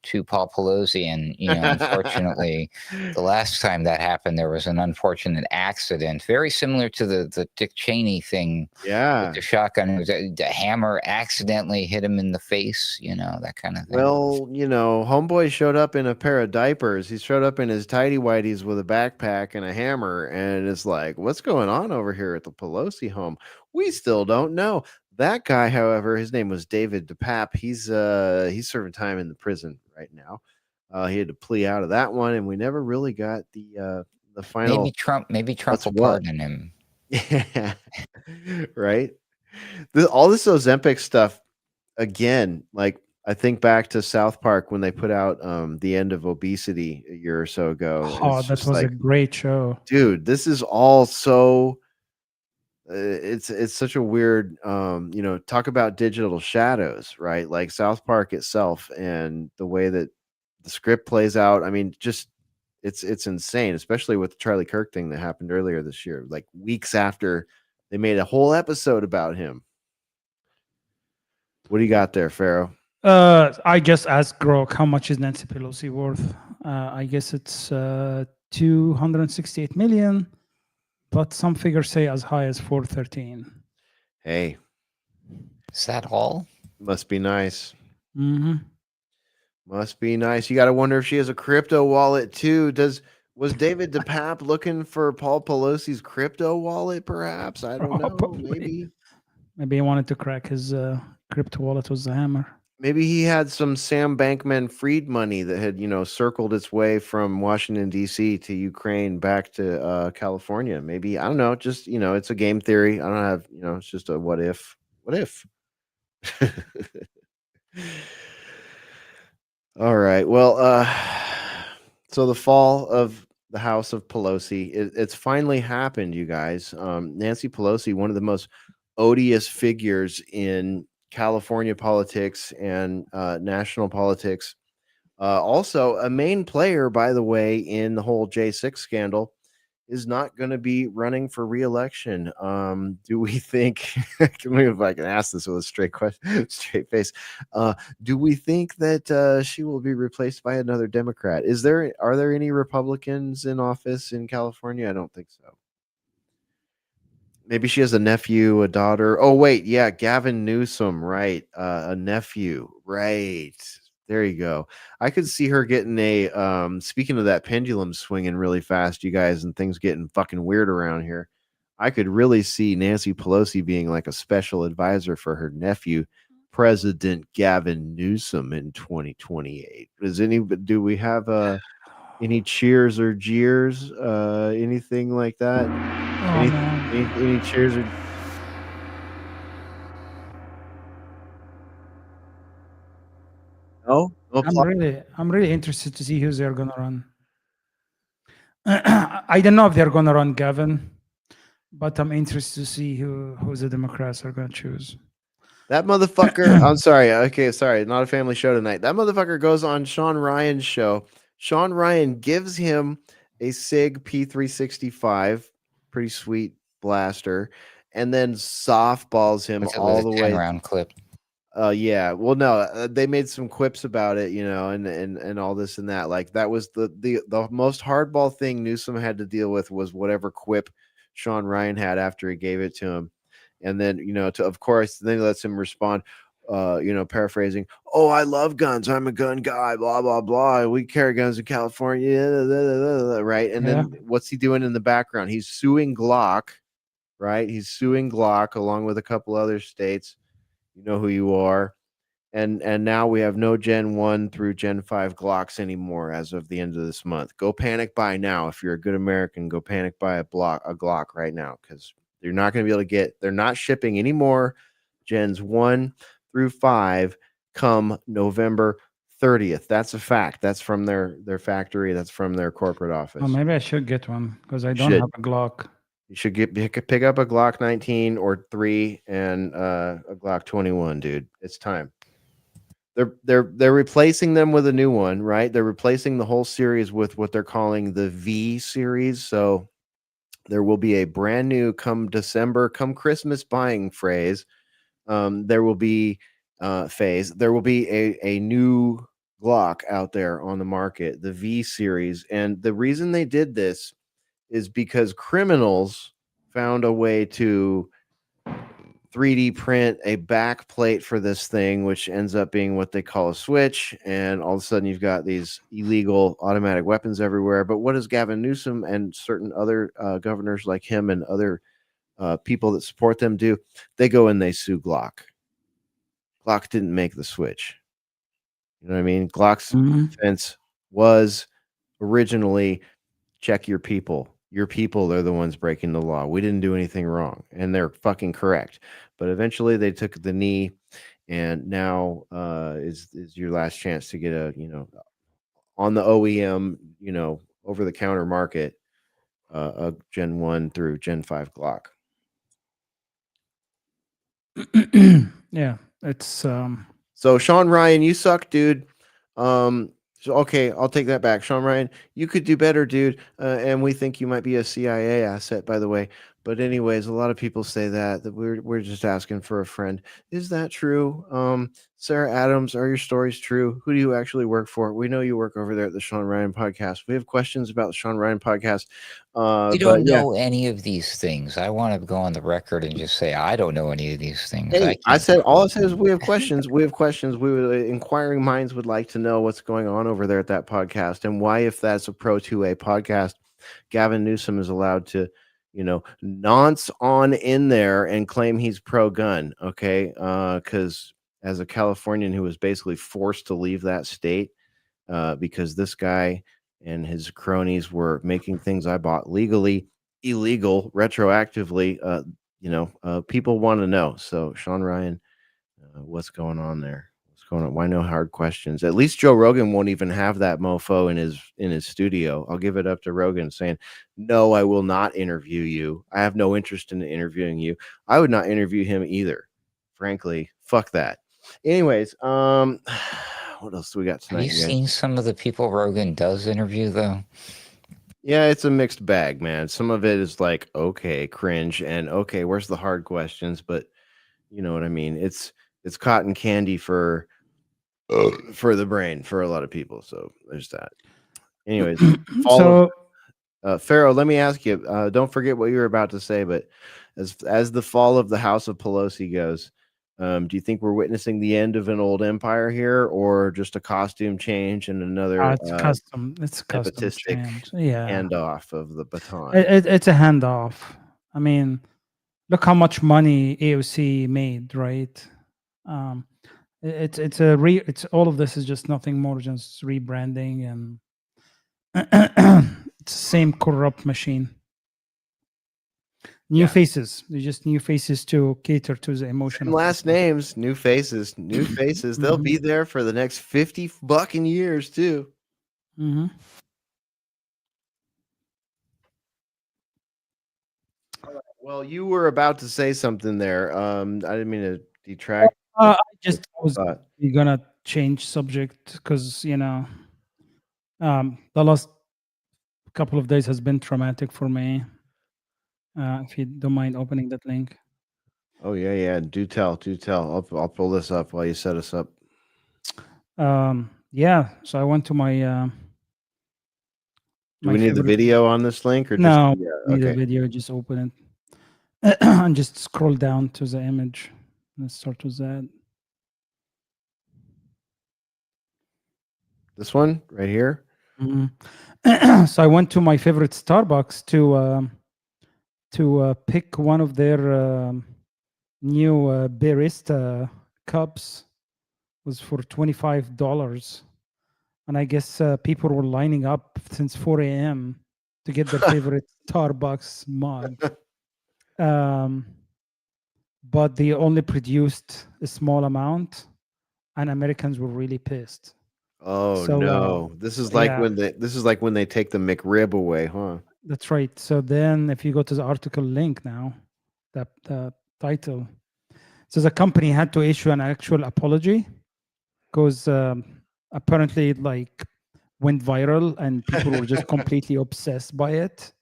to Paul Pelosi. And, unfortunately, the last time that happened, there was an unfortunate accident, very similar to the Dick Cheney thing. Yeah. With the shotgun. It was the hammer accidentally hit him in the face, that kind of thing. Well, homeboy showed up in a pair of diapers. He showed up in his tighty whities with a backpack and a hammer. And it's like, what's going on over here at the Pelosi home? We still don't know. That guy, however, his name was David DePape. He's serving time in the prison right now. He had to plea out of that one, and we never really got the final. Maybe Trump will pardon him. Yeah, right. All this Ozempic stuff again. Like I think back to South Park when they put out the end of obesity a year or so ago. Oh, that was a great show, dude. This is all so. It's such a weird talk about digital shadows, right? Like South Park itself and the way that the script plays out. I mean, just it's insane, especially with the Charlie Kirk thing that happened earlier this year, like weeks after they made a whole episode about him. What do you got there, Pharaoh? I guess ask Grok, how much is Nancy Pelosi worth? I guess it's 268 million. But some figures say as high as 413. Hey. Is that all? Must be nice. Mm-hmm. Must be nice. You got to wonder if she has a crypto wallet too. Was David DePape looking for Paul Pelosi's crypto wallet, perhaps? I don't know. Maybe he wanted to crack his crypto wallet with the hammer. Maybe he had some Sam Bankman-Fried money that had, circled its way from Washington, D.C. to Ukraine back to California. Maybe, I don't know, just, it's a game theory. I don't have, it's just a what if. What if? All right. Well, so the fall of the House of Pelosi, it's finally happened, you guys. Nancy Pelosi, one of the most odious figures in California politics and national politics. Also, a main player, by the way, in the whole J6 scandal, is not going to be running for re-election. Do we think? If I can ask this with a straight face, do we think that she will be replaced by another Democrat? Are there any Republicans in office in California? I don't think so. Maybe she has a nephew, a daughter. Oh, wait. Yeah. Gavin Newsom. Right. A nephew. Right. There you go. I could see her getting speaking of that pendulum swinging really fast, you guys, and things getting fucking weird around here. I could really see Nancy Pelosi being like a special advisor for her nephew, President Gavin Newsom, in 2028. Do we have any cheers or jeers? Anything like that? Any cheers or? No, I'm really interested to see who they're gonna run. I don't know if they're gonna run Gavin, but I'm interested to see who the Democrats are gonna choose. That motherfucker. I'm sorry. Okay, sorry. Not a family show tonight. That motherfucker goes on Sean Ryan's show. Sean Ryan gives him a SIG P365, pretty sweet blaster, and then softballs him all the way. 10-round clip. Yeah. Well, no, they made some quips about it, and all this and that. Like that was the most hardball thing Newsom had to deal with was whatever quip Sean Ryan had after he gave it to him. And then, of course, then he lets him respond, paraphrasing, "Oh, I love guns. I'm a gun guy, blah, blah, blah. We carry guns in California," right? And then what's he doing in the background? He's suing Glock, right? He's suing Glock along with a couple other states. You know who you are. And now we have no Gen 1 through Gen 5 Glocks anymore as of the end of this month. Go panic buy now. If you're a good American, go panic buy a Glock right now, because you're not going to be able to they're not shipping any more Gens 1 through 5 come November 30th. That's a fact. That's from their factory. That's from their corporate office. Oh, maybe I should get one because I don't have a Glock. You should pick up a Glock 19 or 3 and a Glock 21, dude. It's time. They're replacing them with a new one, right? They're replacing the whole series with what they're calling the V series. So there will be a brand new come December, come Christmas buying phrase. There will be There will be a new Glock out there on the market, the V series. And the reason they did this is because criminals found a way to 3D print a back plate for this thing, which ends up being what they call a switch. And all of a sudden, you've got these illegal automatic weapons everywhere. But what does Gavin Newsom and certain other governors like him and other people that support them do? They go and they sue Glock. Glock didn't make the switch. You know what I mean? Glock's defense was originally check your people. Your people are the ones breaking the law. We didn't do anything wrong, and they're fucking correct. But eventually, they took the knee, and now is your last chance to get a on the OEM over the counter market a Gen 1 through Gen 5 Glock. Yeah, it's So Sean Ryan, you suck, dude. So okay, I'll take that back. Sean Ryan, you could do better, dude. And we think you might be a CIA asset, by the way. But anyways, a lot of people say that we're just asking for a friend. Is that true? Sarah Adams, are your stories true? Who do you actually work for? We know you work over there at the Sean Ryan podcast. We have questions about the Sean Ryan podcast. We don't know any of these things. I want to go on the record and just say I don't know any of these things. Hey, I said we have questions. We have questions. Inquiring minds would like to know what's going on over there at that podcast and why, if that's a Pro 2A podcast, Gavin Newsom is allowed to, nonce on in there and claim he's pro-gun. Okay, because as a Californian who was basically forced to leave that state because this guy and his cronies were making things I bought legally illegal retroactively. People want to know. So Sean Ryan, what's going on there? What's going on? Why no hard questions? At least Joe Rogan won't even have that mofo in his studio. I'll give it up to Rogan saying, no, I will not interview you. I have no interest in interviewing you. I would not interview him either. Frankly, fuck that. Anyways, what else do we got tonight? Have you seen some of the people Rogan does interview, though? Yeah, it's a mixed bag, man. Some of it is like, okay, cringe, and okay, where's the hard questions? But you know what I mean. It's cotton candy for the brain for a lot of people. So there's that. Anyways, Pharaoh, let me ask you. Don't forget what you were about to say. But as the fall of the House of Pelosi goes, do you think we're witnessing the end of an old empire here, or just a costume change and another it's custom nepotistic handoff of the baton? It's a handoff. I mean, look how much money AOC made, right? It's all of this is just nothing more than just rebranding, and it's the same corrupt machine. New faces. They're just new faces to cater to the emotion. Last names, new faces, new faces. They'll be there for the next 50 fucking years too. Well, you were about to say something there. I didn't mean to detract. I was gonna change subject because the last couple of days has been traumatic for me. If you don't mind opening that link. Oh yeah. Do tell. I'll pull this up while you set us up. Yeah. So I went to my. Do we need the video on this link or no? Just, need a video. Just open it and just scroll down to the image. Let's start with that. This one right here. So I went to my favorite Starbucks to pick one of their new barista cups. It was for $25, and I guess people were lining up since 4 a.m. to get their favorite Starbucks mug. But they only produced a small amount, and Americans were really pissed. Oh So, no! This is like yeah. when they take the McRib away, huh? That's right. So then, if you go to the article link now, the title says a company had to issue an actual apology because apparently it like went viral and people were just completely obsessed by it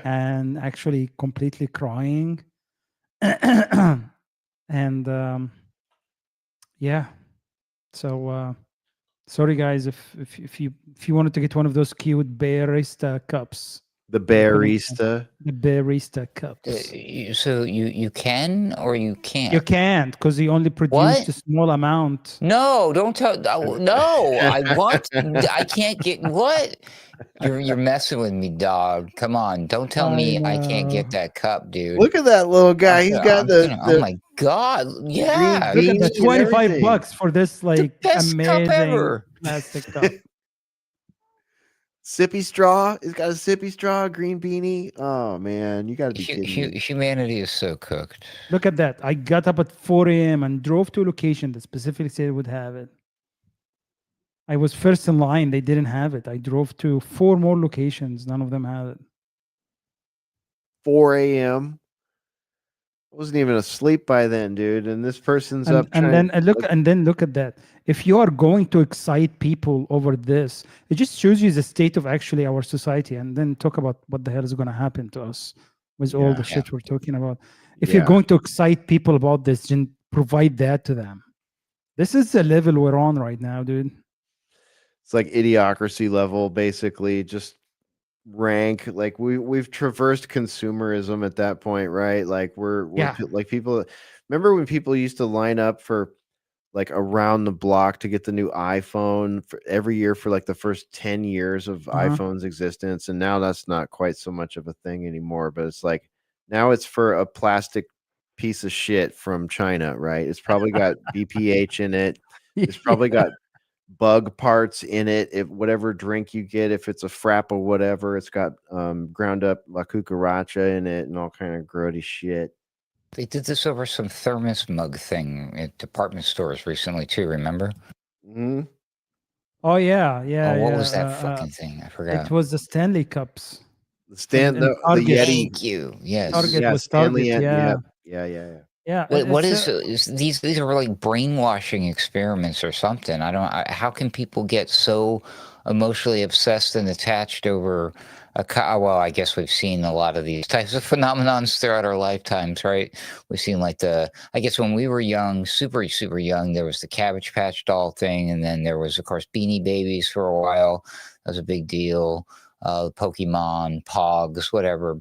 and actually completely crying. And yeah, so sorry guys if you wanted to get one of those cute barista cups. The barista. The barista cups. So you can or you can't? You can't because he only produced a small amount. No, don't tell. No, I want. I can't get what. You're messing with me, dog. Come on, don't tell me I can't get that cup, dude. Look at that little guy. He's got oh my god, yeah. Look at the $25 for this like best amazing cup ever. plastic cup. Sippy straw. He's got a sippy straw, green beanie. Oh man, you got to be kidding me. Humanity is so cooked. Look at that. I got up at 4 a.m. and drove to a location that specifically said it would have it. I was first in line. They didn't have it. I drove to 4 more locations. None of them had it. 4 a.m. I wasn't even asleep by then, dude. And this person's up. And then look at that. If you are going to excite people over this, it just shows you the state of actually our society. And then talk about what the hell is going to happen to us with all the shit we're talking about. If you're going to excite people about this, then provide that to them. This is the level we're on right now, dude. It's like idiocracy level, basically. Just rank. Like we've traversed consumerism at that point, right? Like we're like people. Remember when people used to line up for like around the block to get the new iPhone for every year for like the first 10 years of iPhone's existence, and now that's not quite so much of a thing anymore. But it's like now it's for a plastic piece of shit from China, right? It's probably got BPH in it. It's probably got bug parts in it. If whatever drink you get, if it's a frap or whatever, it's got ground up la cucaracha in it and all kind of grody shit. They did this over some thermos mug thing at department stores recently too. Remember? Mm-hmm. Oh yeah. What was that fucking thing? I forgot. It was the Stanley cups. The Yeti. Thank you. Yes. Target was Target. Yeah. What is these are like brainwashing experiments or something. How can people get so emotionally obsessed and attached over well, I guess we've seen a lot of these types of phenomenons throughout our lifetimes, right? We've seen like I guess when we were young, super young, there was the Cabbage Patch Doll thing. And then there was, of course, Beanie Babies for a while. That was a big deal. Pokemon, Pogs, whatever.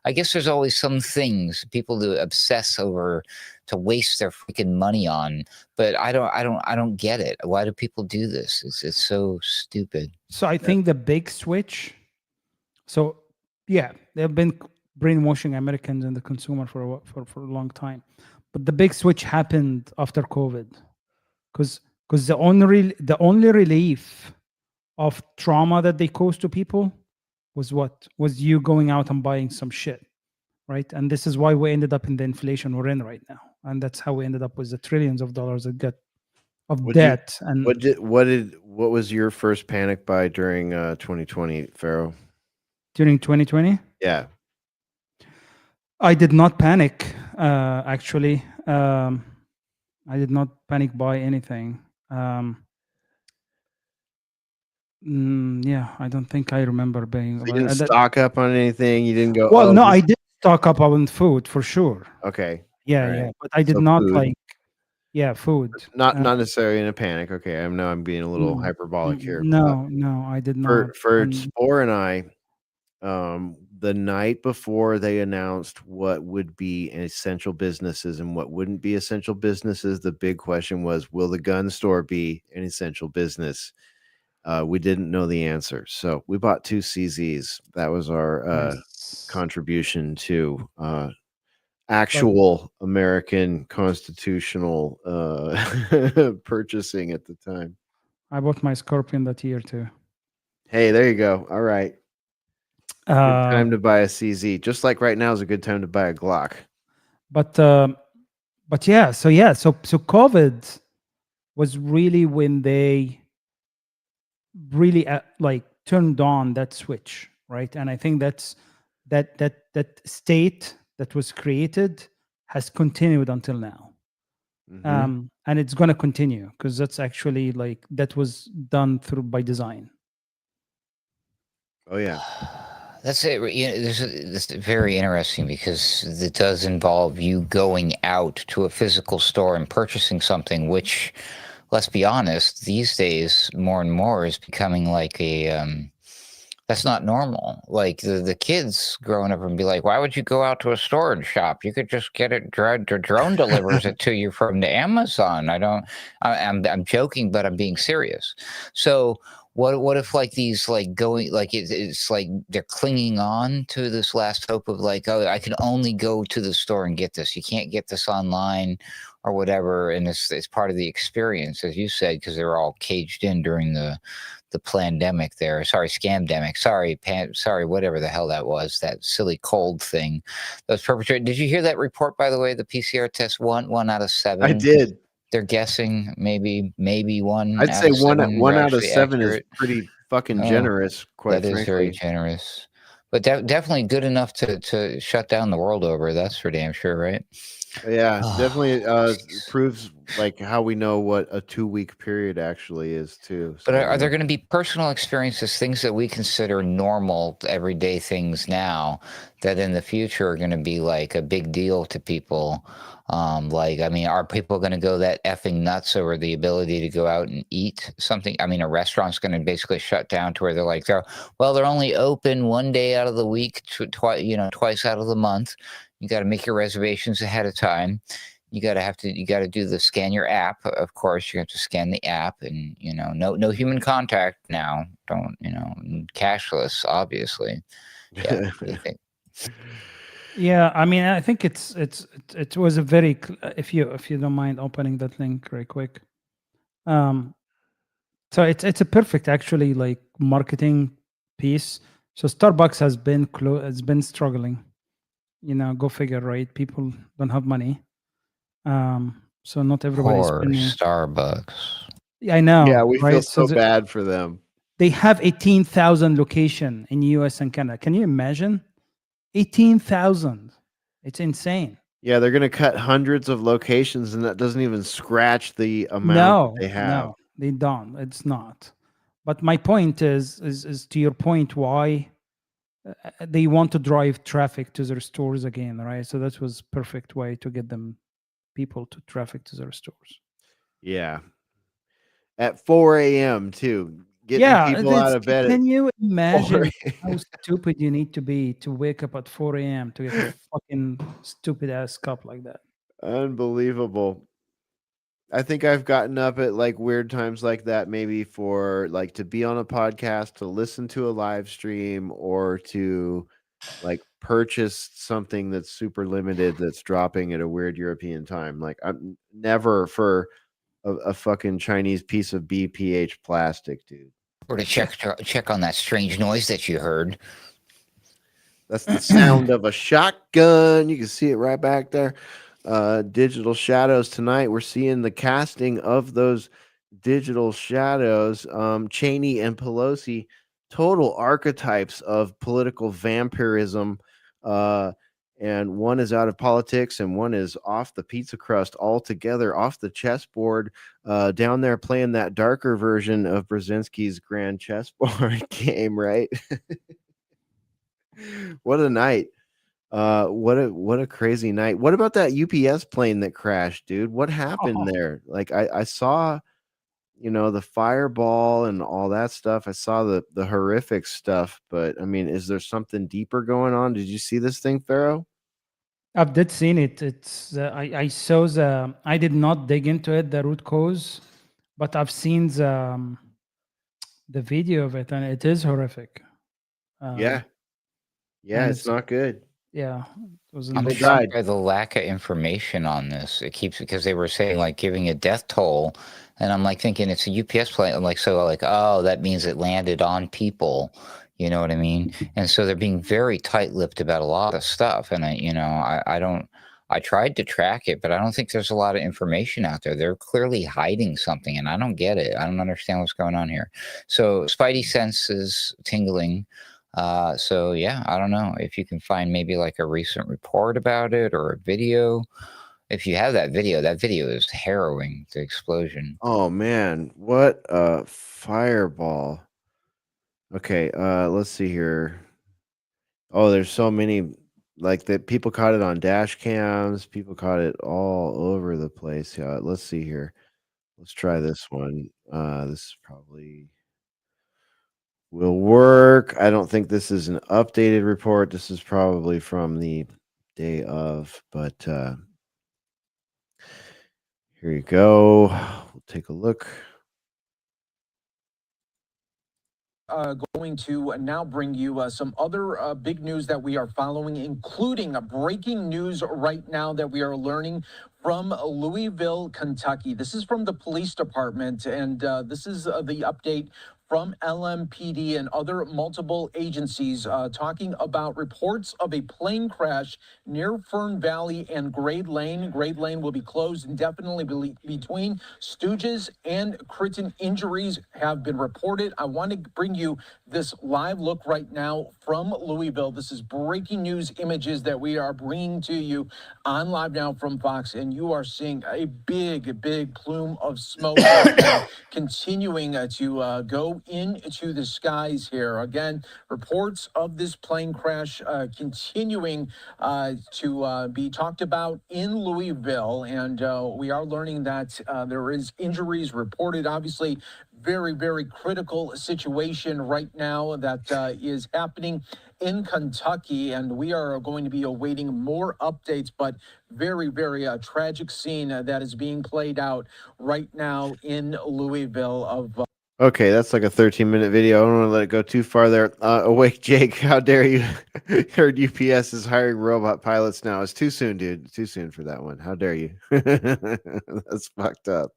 I guess there's always some things people do obsess over to waste their freaking money on. But I don't get it. Why do people do this? It's so stupid. So I think the big switch. So yeah, they've been brainwashing Americans and the consumer for a long time, but the big switch happened after COVID, because the only relief of trauma that they caused to people was you going out and buying some shit, right? And this is why we ended up in the inflation we're in right now, and that's how we ended up with the trillions of dollars that got of debt. And what was your first panic buy during 2020, Pharaoh? During 2020? Yeah. I did not panic, actually. I did not panic buy anything. Yeah, I don't think I remember being. So you didn't stock up on anything? You didn't go. Well, no, I did stock up on food for sure. Okay. Yeah, but I did not food. Food. Not necessarily in a panic. Okay, I know I'm being a little hyperbolic here. No, I did not. For Spore and I, the night before they announced what would be essential businesses and what wouldn't be essential businesses, the big question was, will the gun store be an essential business? We didn't know the answer, so we bought 2 CZs. That was our contribution to actual American constitutional purchasing at the time. I bought my Scorpion that year too. Hey, there you go. All right. Good time to buy a CZ. Just like right now is a good time to buy a Glock. But yeah, so COVID was really when they really like turned on that switch, right? And I think that's that state that was created has continued until now. Mhm. And it's going to continue because that's actually like that was done through by design. Oh yeah. That's it. You know, this is very interesting because it does involve you going out to a physical store and purchasing something, which, let's be honest, these days more and more is becoming like a that's not normal. Like the kids growing up and be like, why would you go out to a store and shop? You could just get it. Drone delivers it to you from the Amazon. I'm joking, but I'm being serious. So what if like these like going like it's like they're clinging on to this last hope of like, oh, I can only go to the store and get this. You can't get this online or whatever, and it's part of the experience, as you said, because they were all caged in during the pandemic there. Sorry, scamdemic. Sorry, whatever the hell that was, that silly cold thing that was perpetrated. Did you hear that report, by the way? The PCR test, one out of 7. I did. They're guessing maybe one I'd out say of 7 one were out of actually 7 accurate. is pretty fucking Oh, generous, quite that is very frankly. generous. But definitely good enough to shut down the world over. That's for damn sure, right? Yeah, definitely proves like how we know what a 2-week period actually is too. But So, are there going to be personal experiences, things that we consider normal, everyday things now, that in the future are going to be like a big deal to people? Like, I mean, are people going to go that effing nuts over the ability to go out and eat something? I mean, a restaurant's going to basically shut down to where they're like, they're only open one day out of the week, twice out of the month. You got to make your reservations ahead of time. You got to do the scan your app. Of course, you have to scan the app, and no human contact now. Don't cashless, obviously. Yeah. What do you think? Yeah, I mean, I think it was a very if you don't mind opening that link very quick. So it's a perfect actually like marketing piece. So Starbucks has been struggling. Go figure, right? People don't have money. So not everybody's Poor spending. Starbucks. Yeah, I know. yeah, we feel right? so bad for them. They have 18,000 location in US and Canada. Can you imagine? 18,000. It's insane. Yeah, they're gonna cut hundreds of locations, and that doesn't even scratch the amount that they have. No, they don't. It's not. But my point is to your point, why they want to drive traffic to their stores again, right? So that was perfect way to get people to traffic to their stores. Yeah. At 4 a.m. too. Getting people out of bed. Can you imagine how stupid you need to be to wake up at 4 a.m. to get a fucking stupid ass cup like that? Unbelievable. I think I've gotten up at like weird times like that, maybe for like to be on a podcast, to listen to a live stream, or to like purchase something that's super limited that's dropping at a weird European time. Like I'm never for a fucking Chinese piece of BPH plastic, dude. Or to check on that strange noise that you heard. That's the sound of a shotgun. You can see it right back there. Digital shadows tonight. We're seeing the casting of those digital shadows. Cheney and Pelosi, total archetypes of political vampirism. And one is out of politics and one is off the pizza crust altogether, off the chessboard, down there playing that darker version of Brzezinski's grand chessboard game, right? What a night. What a crazy night. What about that UPS plane that crashed, dude? What happened there? Like I saw, the fireball and all that stuff. I saw the horrific stuff, but I mean, is there something deeper going on? Did you see this thing, Pharaoh? I've did seen it. It's I saw I did not dig into it, the root cause, but I've seen the video of it, and it is horrific. Yeah, it's not good. Yeah, it was. I'm shocked by the lack of information on this. Because they were saying like giving a death toll, and I'm like thinking it's a UPS plane. I'm like, oh, that means it landed on people. You know what I mean? And so they're being very tight-lipped about a lot of stuff. And I I tried to track it, but I don't think there's a lot of information out there. They're clearly hiding something, and I don't get it. I don't understand what's going on here. So Spidey sense is tingling. So yeah, I don't know if you can find maybe like a recent report about it or a video. If you have that video is harrowing, the explosion. Oh man, what a fireball. Okay, let's see here. Oh, there's so many, like, that people caught it on dash cams, people caught it all over the place. Yeah, let's see here. Let's try this one. This probably will work. I don't think this is an updated report. This is probably from the day of, but here you go. We'll take a look. Going to now bring you some other big news that we are following, including a breaking news right now that we are learning from Louisville, Kentucky. This is from the police department, and this is the update from LMPD and other multiple agencies talking about reports of a plane crash near Fern Valley and Grade Lane. Grade Lane will be closed indefinitely between Stooges and Critton. Injuries have been reported. I want to bring you this live look right now from Louisville. This is breaking news images that we are bringing to you on Live Now from Fox, and you are seeing a big plume of smoke right now continuing to go into the skies here. Again, reports of this plane crash continuing to be talked about in Louisville, and we are learning that there is injuries reported. Obviously, very critical situation right now that is happening in Kentucky, and we are going to be awaiting more updates, but very tragic scene that is being played out right now in Louisville of Okay, that's like a 13-minute video. I don't want to let it go too far there. Awake Jake, how dare you? Heard UPS is hiring robot pilots now. It's too soon, dude. Too soon for that one. How dare you? That's fucked up.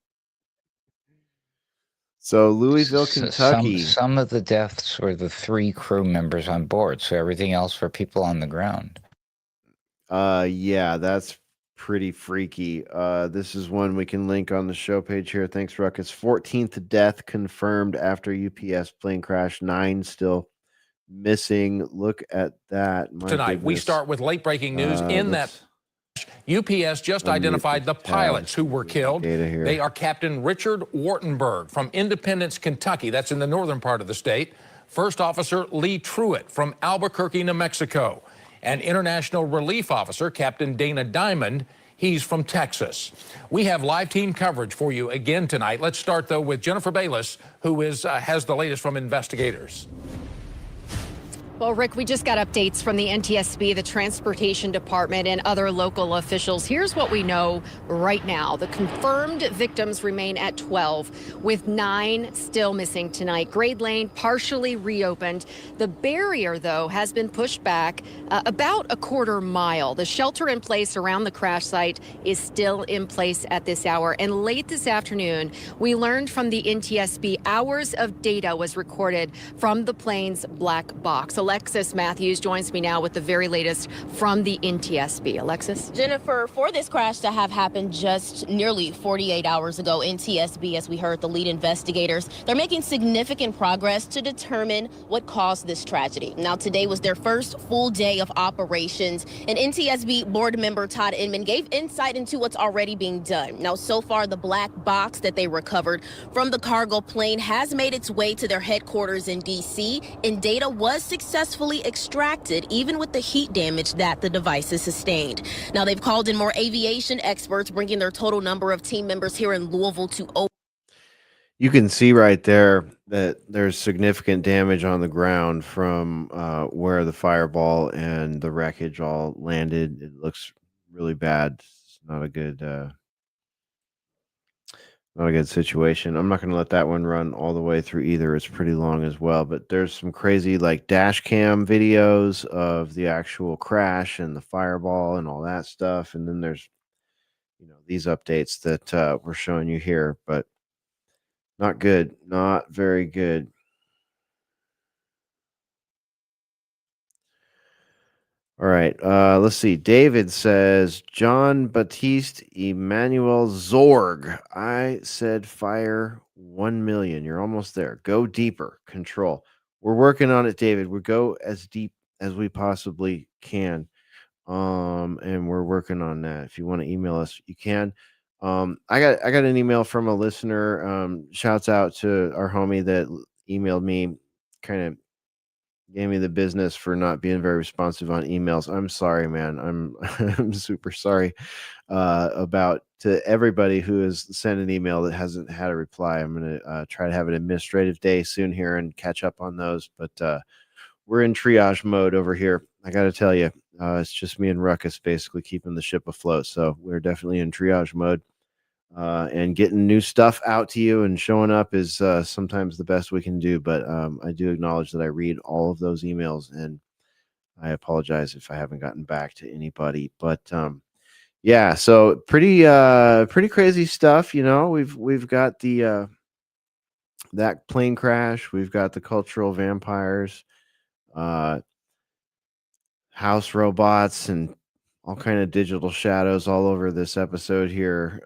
So Louisville, Kentucky. Some of the deaths were the 3 crew members on board, so everything else were people on the ground. Yeah, that's pretty freaky. This is one we can link on the show page here. Thanks, Ruckus. 14th death confirmed after UPS plane crash. 9 still missing. Look at that. My Tonight, goodness. we start with late breaking news in that UPS just identified the pilots who were killed. They are Captain Richard Wartenberg from Independence, Kentucky. That's in the northern part of the state. First Officer Lee Truitt from Albuquerque, New Mexico. And International Relief Officer Captain Dana Diamond. He's from Texas. We have live team coverage for you again tonight. Let's start, though, with Jennifer Bayless, who has the latest from investigators. Well, Rick, we just got updates from the NTSB, the Transportation Department, and other local officials. Here's what we know right now. The confirmed victims remain at 12, with 9 still missing tonight. Grade Lane partially reopened. The barrier, though, has been pushed back about a quarter mile. The shelter in place around the crash site is still in place at this hour. And late this afternoon, we learned from the NTSB hours of data was recorded from the plane's black box. Alexis Matthews joins me now with the very latest from the NTSB. Alexis? Jennifer, for this crash to have happened just nearly 48 hours ago, NTSB, as we heard the lead investigators, they're making significant progress to determine what caused this tragedy. Now, today was their first full day of operations, and NTSB board member Todd Inman gave insight into what's already being done. Now, so far, the black box that they recovered from the cargo plane has made its way to their headquarters in D.C., and data was successfully extracted, even with the heat damage that the device has sustained. Now, they've called in more aviation experts, bringing their total number of team members here in Louisville to over. You can see right there that there's significant damage on the ground from where the fireball and the wreckage all landed. It looks really bad. It's not a good situation. I'm not going to let that one run all the way through either. It's pretty long as well, but there's some crazy like dash cam videos of the actual crash and the fireball and all that stuff. And then there's, these updates that we're showing you here, but not good. Not very good. All right. Let's see. David says John Baptiste Emmanuel Zorg. I said fire 1 million. You're almost there. Go deeper. Control. We're working on it, David. We go as deep as we possibly can. And we're working on that. If you want to email us, you can. I got an email from a listener. Shouts out to our homie that emailed me, kind of gave me the business for not being very responsive on emails. I'm sorry, man. I'm super sorry about to everybody who has sent an email that hasn't had a reply. I'm gonna try to have an administrative day soon here and catch up on those. But we're in triage mode over here. I got to tell you, it's just me and Ruckus basically keeping the ship afloat. So we're definitely in triage mode. And getting new stuff out to you and showing up is sometimes the best we can do. But I do acknowledge that I read all of those emails, and I apologize if I haven't gotten back to anybody. But yeah, so pretty crazy stuff. You know, we've got the that plane crash. We've got the cultural vampires, house robots, and all kind of digital shadows all over this episode here.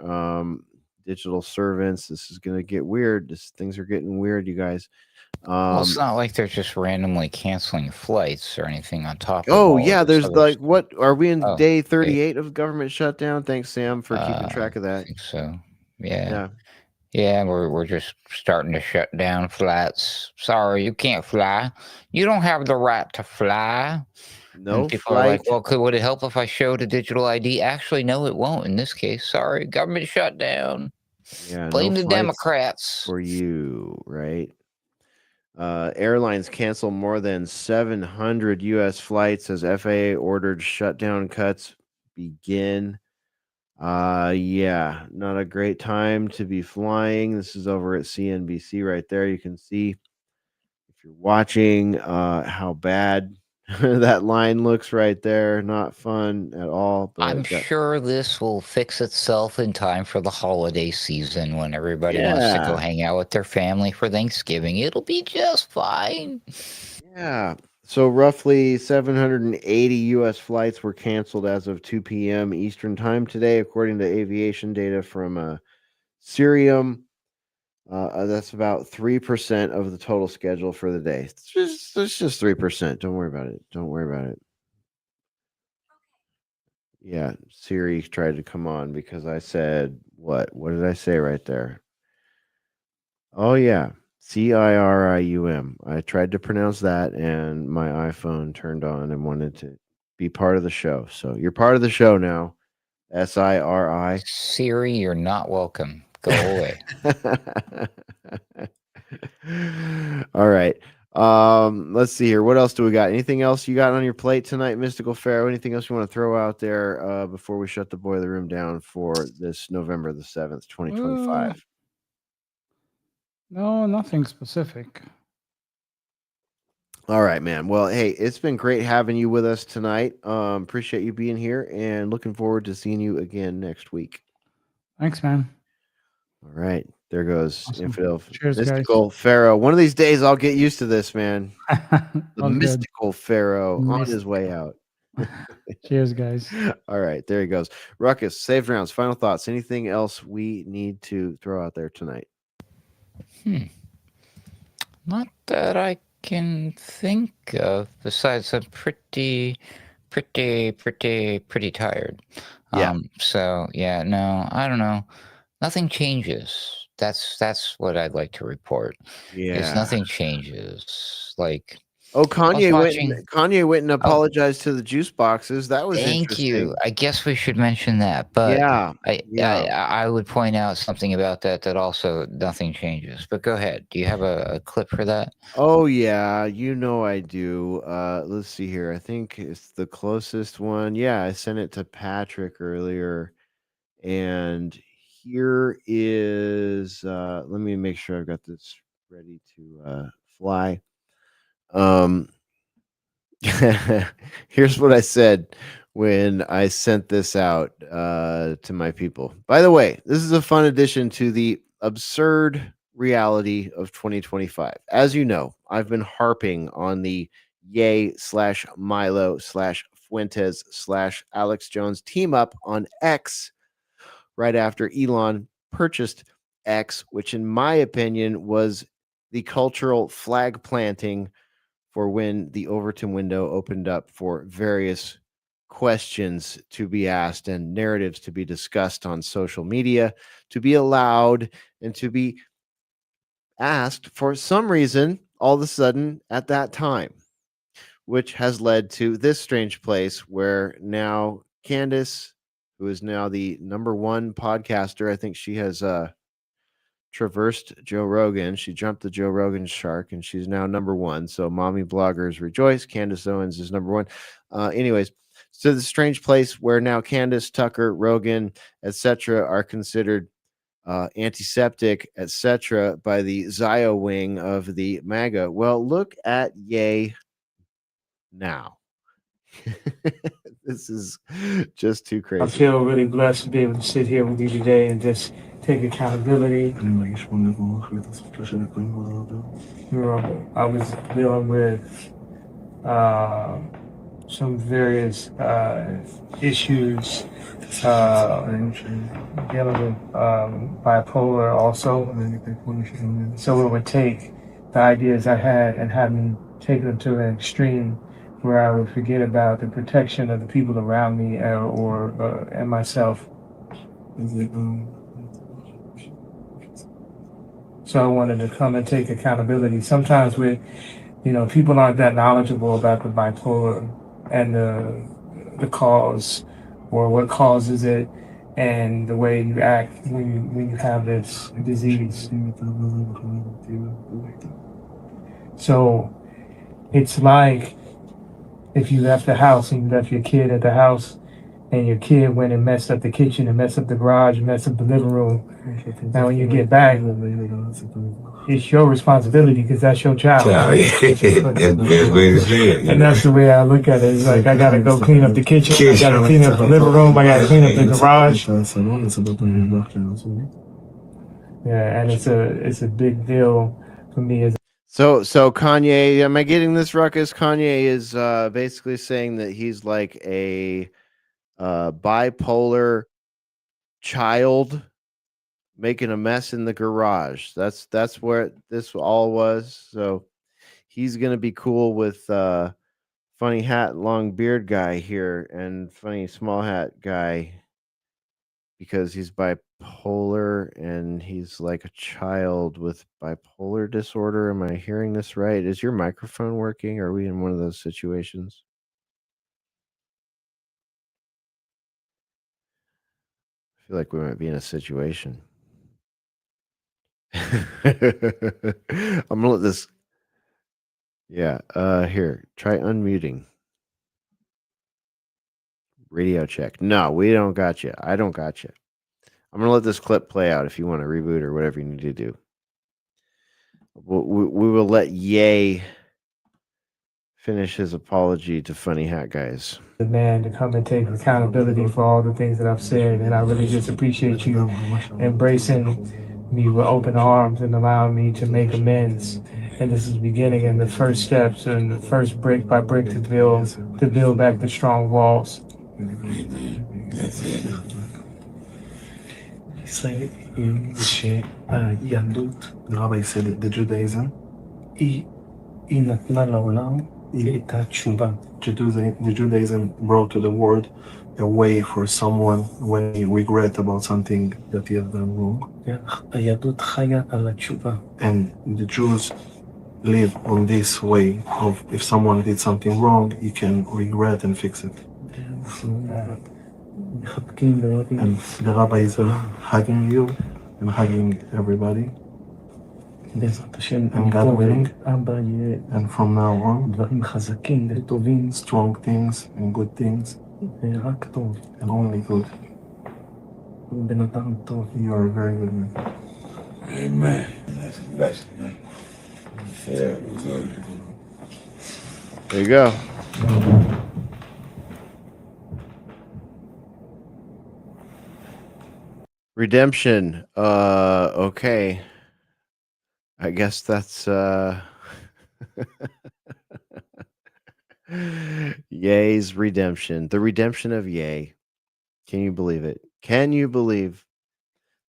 Digital servants. This is gonna get weird. Things are getting weird, you guys. Well, it's not like they're just randomly canceling flights or anything on top of Oh all yeah, of this there's other like stuff. what are we in Oh, day okay. 38 of government shutdown? Thanks, Sam, for keeping track of I that. think so. Yeah. Yeah. Yeah, we're just starting to shut down flights. Sorry, you can't fly. You don't have the right to fly. No And people are like, flight. well, would it help if I showed a digital ID? Actually, no, it won't in this case. Sorry, government shutdown. Yeah, Blame no the flights Democrats. for you, right? Airlines cancel more than 700 U.S. flights as FAA ordered shutdown cuts begin. Yeah, not a great time to be flying. This is over at CNBC right there. You can see if you're watching how bad that line looks right there. Not fun at all. But I'm sure this will fix itself in time for the holiday season when everybody wants to go hang out with their family for Thanksgiving. It'll be just fine. Yeah. So roughly 780 U.S. flights were canceled as of 2 p.m. Eastern time today, according to aviation data from Cirium. That's about 3% of the total schedule for the day. It's just 3%. Don't worry about it. Don't worry about it. Yeah, Siri tried to come on because I said what? What did I say right there? Oh yeah, Cirium. I tried to pronounce that, and my iPhone turned on and wanted to be part of the show. So you're part of the show now. Siri. Siri, you're not welcome. Go away. All right. Let's see here. What else do we got? Anything else you got on your plate tonight, Mystical Pharaoh? Anything else you want to throw out there before we shut the boiler room down for this November the 7th, 2025? No, nothing specific. All right, man. Well, hey, it's been great having you with us tonight. Appreciate you being here and looking forward to seeing you again next week. Thanks, man. All right. There goes Infidel Cheers, Mystical Pharaoh. One of these days I'll get used to this, man. The All good. Mystical Pharaoh on his way out. Cheers, guys. All right, there he goes. Ruckus, saved rounds, final thoughts. Anything else we need to throw out there tonight? Not that I can think of. Besides, I'm pretty tired. Yeah. So yeah, no, I don't know. Nothing changes. That's what I'd like to report. Yeah. Is nothing changes. Like, oh, Kanye went and apologized to the juice boxes. That was thank interesting. you. I guess we should mention that. But yeah, I would point out something about that also nothing changes. But go ahead. Do you have a clip for that? Oh yeah, you know I do. Let's see here. I think it's the closest one. Yeah, I sent it to Patrick earlier. And here is let me make sure I've got this ready to fly. Here's what I said when I sent this out to my people. By the way, this is a fun addition to the absurd reality of 2025. As you know, I've been harping on the Yay/Milo/4 Fuentes / Alex Jones team up on X right after Elon purchased X, which in my opinion was the cultural flag planting for when the Overton window opened up for various questions to be asked and narratives to be discussed on social media, to be allowed and to be asked for some reason all of a sudden at that time, which has led to this strange place where now Candace, who is now the #1 podcaster, I think she has traversed Joe Rogan. She jumped the Joe Rogan shark and she's now #1. So mommy bloggers rejoice. Candace Owens is #1. Anyways, so the strange place where now Candace, Tucker, Rogan, etc. are considered antiseptic, etc. by the Zio wing of the MAGA. Well, look at Ye now. This is just too crazy. I feel really blessed to be able to sit here with you today and just take accountability. I was dealing with some various issues, dealing with bipolar also. So it would take the ideas I had and have me take them to an extreme where I would forget about the protection of the people around me and myself. So I wanted to come and take accountability. Sometimes people aren't that knowledgeable about the bipolar and the cause or what causes it and the way you act when you have this disease. So it's like if you left the house and you left your kid at the house and your kid went and messed up the kitchen and messed up the garage and messed up the living room. Now when you get back, it's your responsibility because that's your child. And that's the way I look at it. It's like I gotta go clean up the kitchen, I gotta clean up the living room, I gotta clean up the garage. Yeah, and it's a big deal for me as So Kanye, am I getting this, Ruckus? Kanye is basically saying that he's like a bipolar child making a mess in the garage. That's where this all was. So he's gonna be cool with funny hat, long beard guy here and funny small hat guy because he's bipolar and he's like a child with bipolar disorder. Am I hearing this right? Is your microphone working? Are we in one of those situations? I feel like we might be in a situation. I'm gonna let this. Yeah. Here, try unmuting. Radio check. No, we don't got you. I don't got you. I'm gonna let this clip play out if you want to reboot or whatever you need to do. We will let Ye finish his apology to Funny Hat Guys. the man to come and take accountability for all the things that I've said, and I really just appreciate you embracing me with open arms and allowing me to make amends. And this is the beginning and the first steps and the first brick by brick to build back the strong walls. Rabbi said the Judaism. The Judaism brought to the world a way for someone when he regret about something that he has done wrong. And the Jews live on this way of if someone did something wrong, he can regret and fix it. And the rabbis are hugging you and hugging everybody. And God willing, and from now on, strong things and good things, and only good. You are a very good man. Amen. That's the best, man. Yeah. There you go. Redemption. Okay. I guess that's Ye's redemption. The redemption of Ye. Can you believe it? Can you believe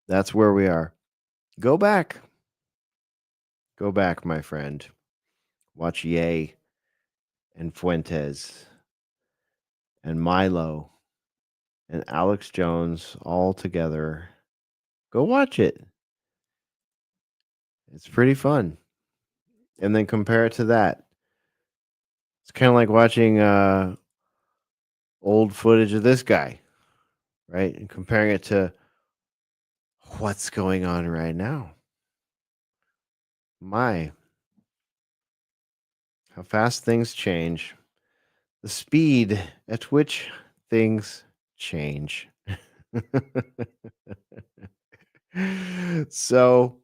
that's where we are? Go back. Go back, my friend. Watch Ye and Fuentes and Milo and Alex Jones all together. Go watch it. It's pretty fun. And then compare it to that. It's kind of like watching old footage of this guy, right? And comparing it to what's going on right now. My, how fast things change. The speed at which things change. So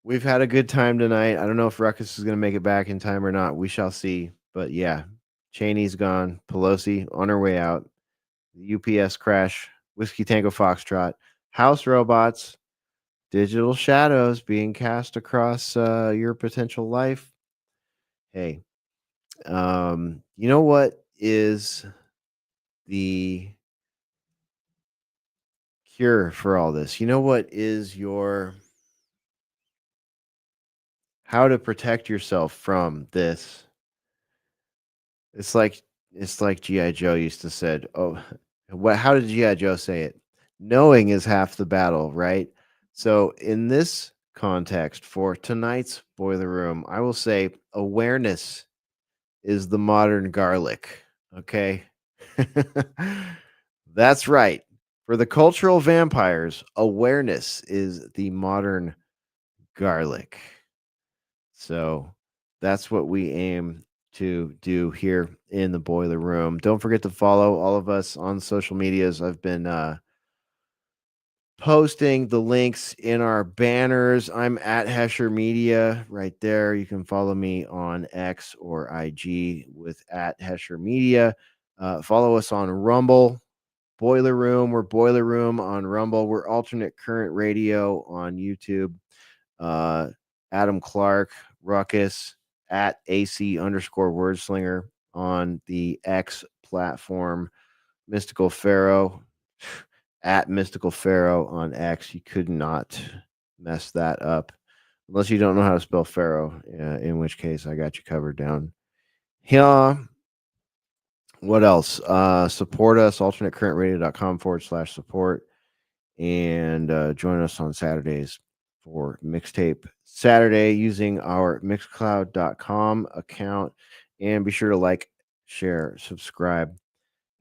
we've had a good time tonight. I don't know if Ruckus is going to make it back in time or not. We shall see. But yeah, Cheney's gone. Pelosi on her way out. The UPS crash. Whiskey Tango Foxtrot. House robots. Digital shadows being cast across your potential life. Hey, you know what is the cure for all this? You know what is your how to protect yourself from this? It's like G.I. Joe used to said. Oh, how did G.I. Joe say it? Knowing is half the battle, right? So in this context for tonight's Boiler Room, I will say awareness is the modern garlic. Okay. That's right. For the cultural vampires, awareness is the modern garlic. So that's what we aim to do here in the Boiler Room. Don't forget to follow all of us on social medias. I've been posting the links in our banners. I'm at Hesher Media right there. You can follow me on X or IG with at Hesher Media. Follow us on Rumble, Boiler Room. We're Boiler Room on Rumble. We're Alternate Current Radio on YouTube. Adam Clark, Ruckus, at AC_Wordslinger on the X platform. Mystical Pharaoh, at Mystical Pharaoh on X. You could not mess that up. Unless you don't know how to spell Pharaoh, in which case I got you covered down here. What else? Support us, alternatecurrentradio.com/support. And join us on Saturdays for Mixtape Saturday using our mixcloud.com account. And be sure to like, share, subscribe,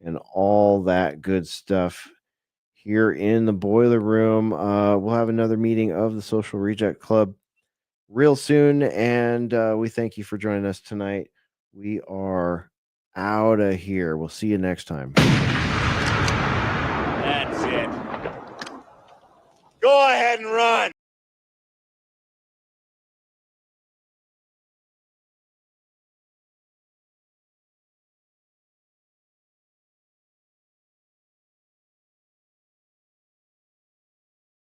and all that good stuff here in the Boiler Room. We'll have another meeting of the Social Reject Club real soon. And we thank you for joining us tonight. We are out of here. We'll see you next time. That's it. Go ahead and run.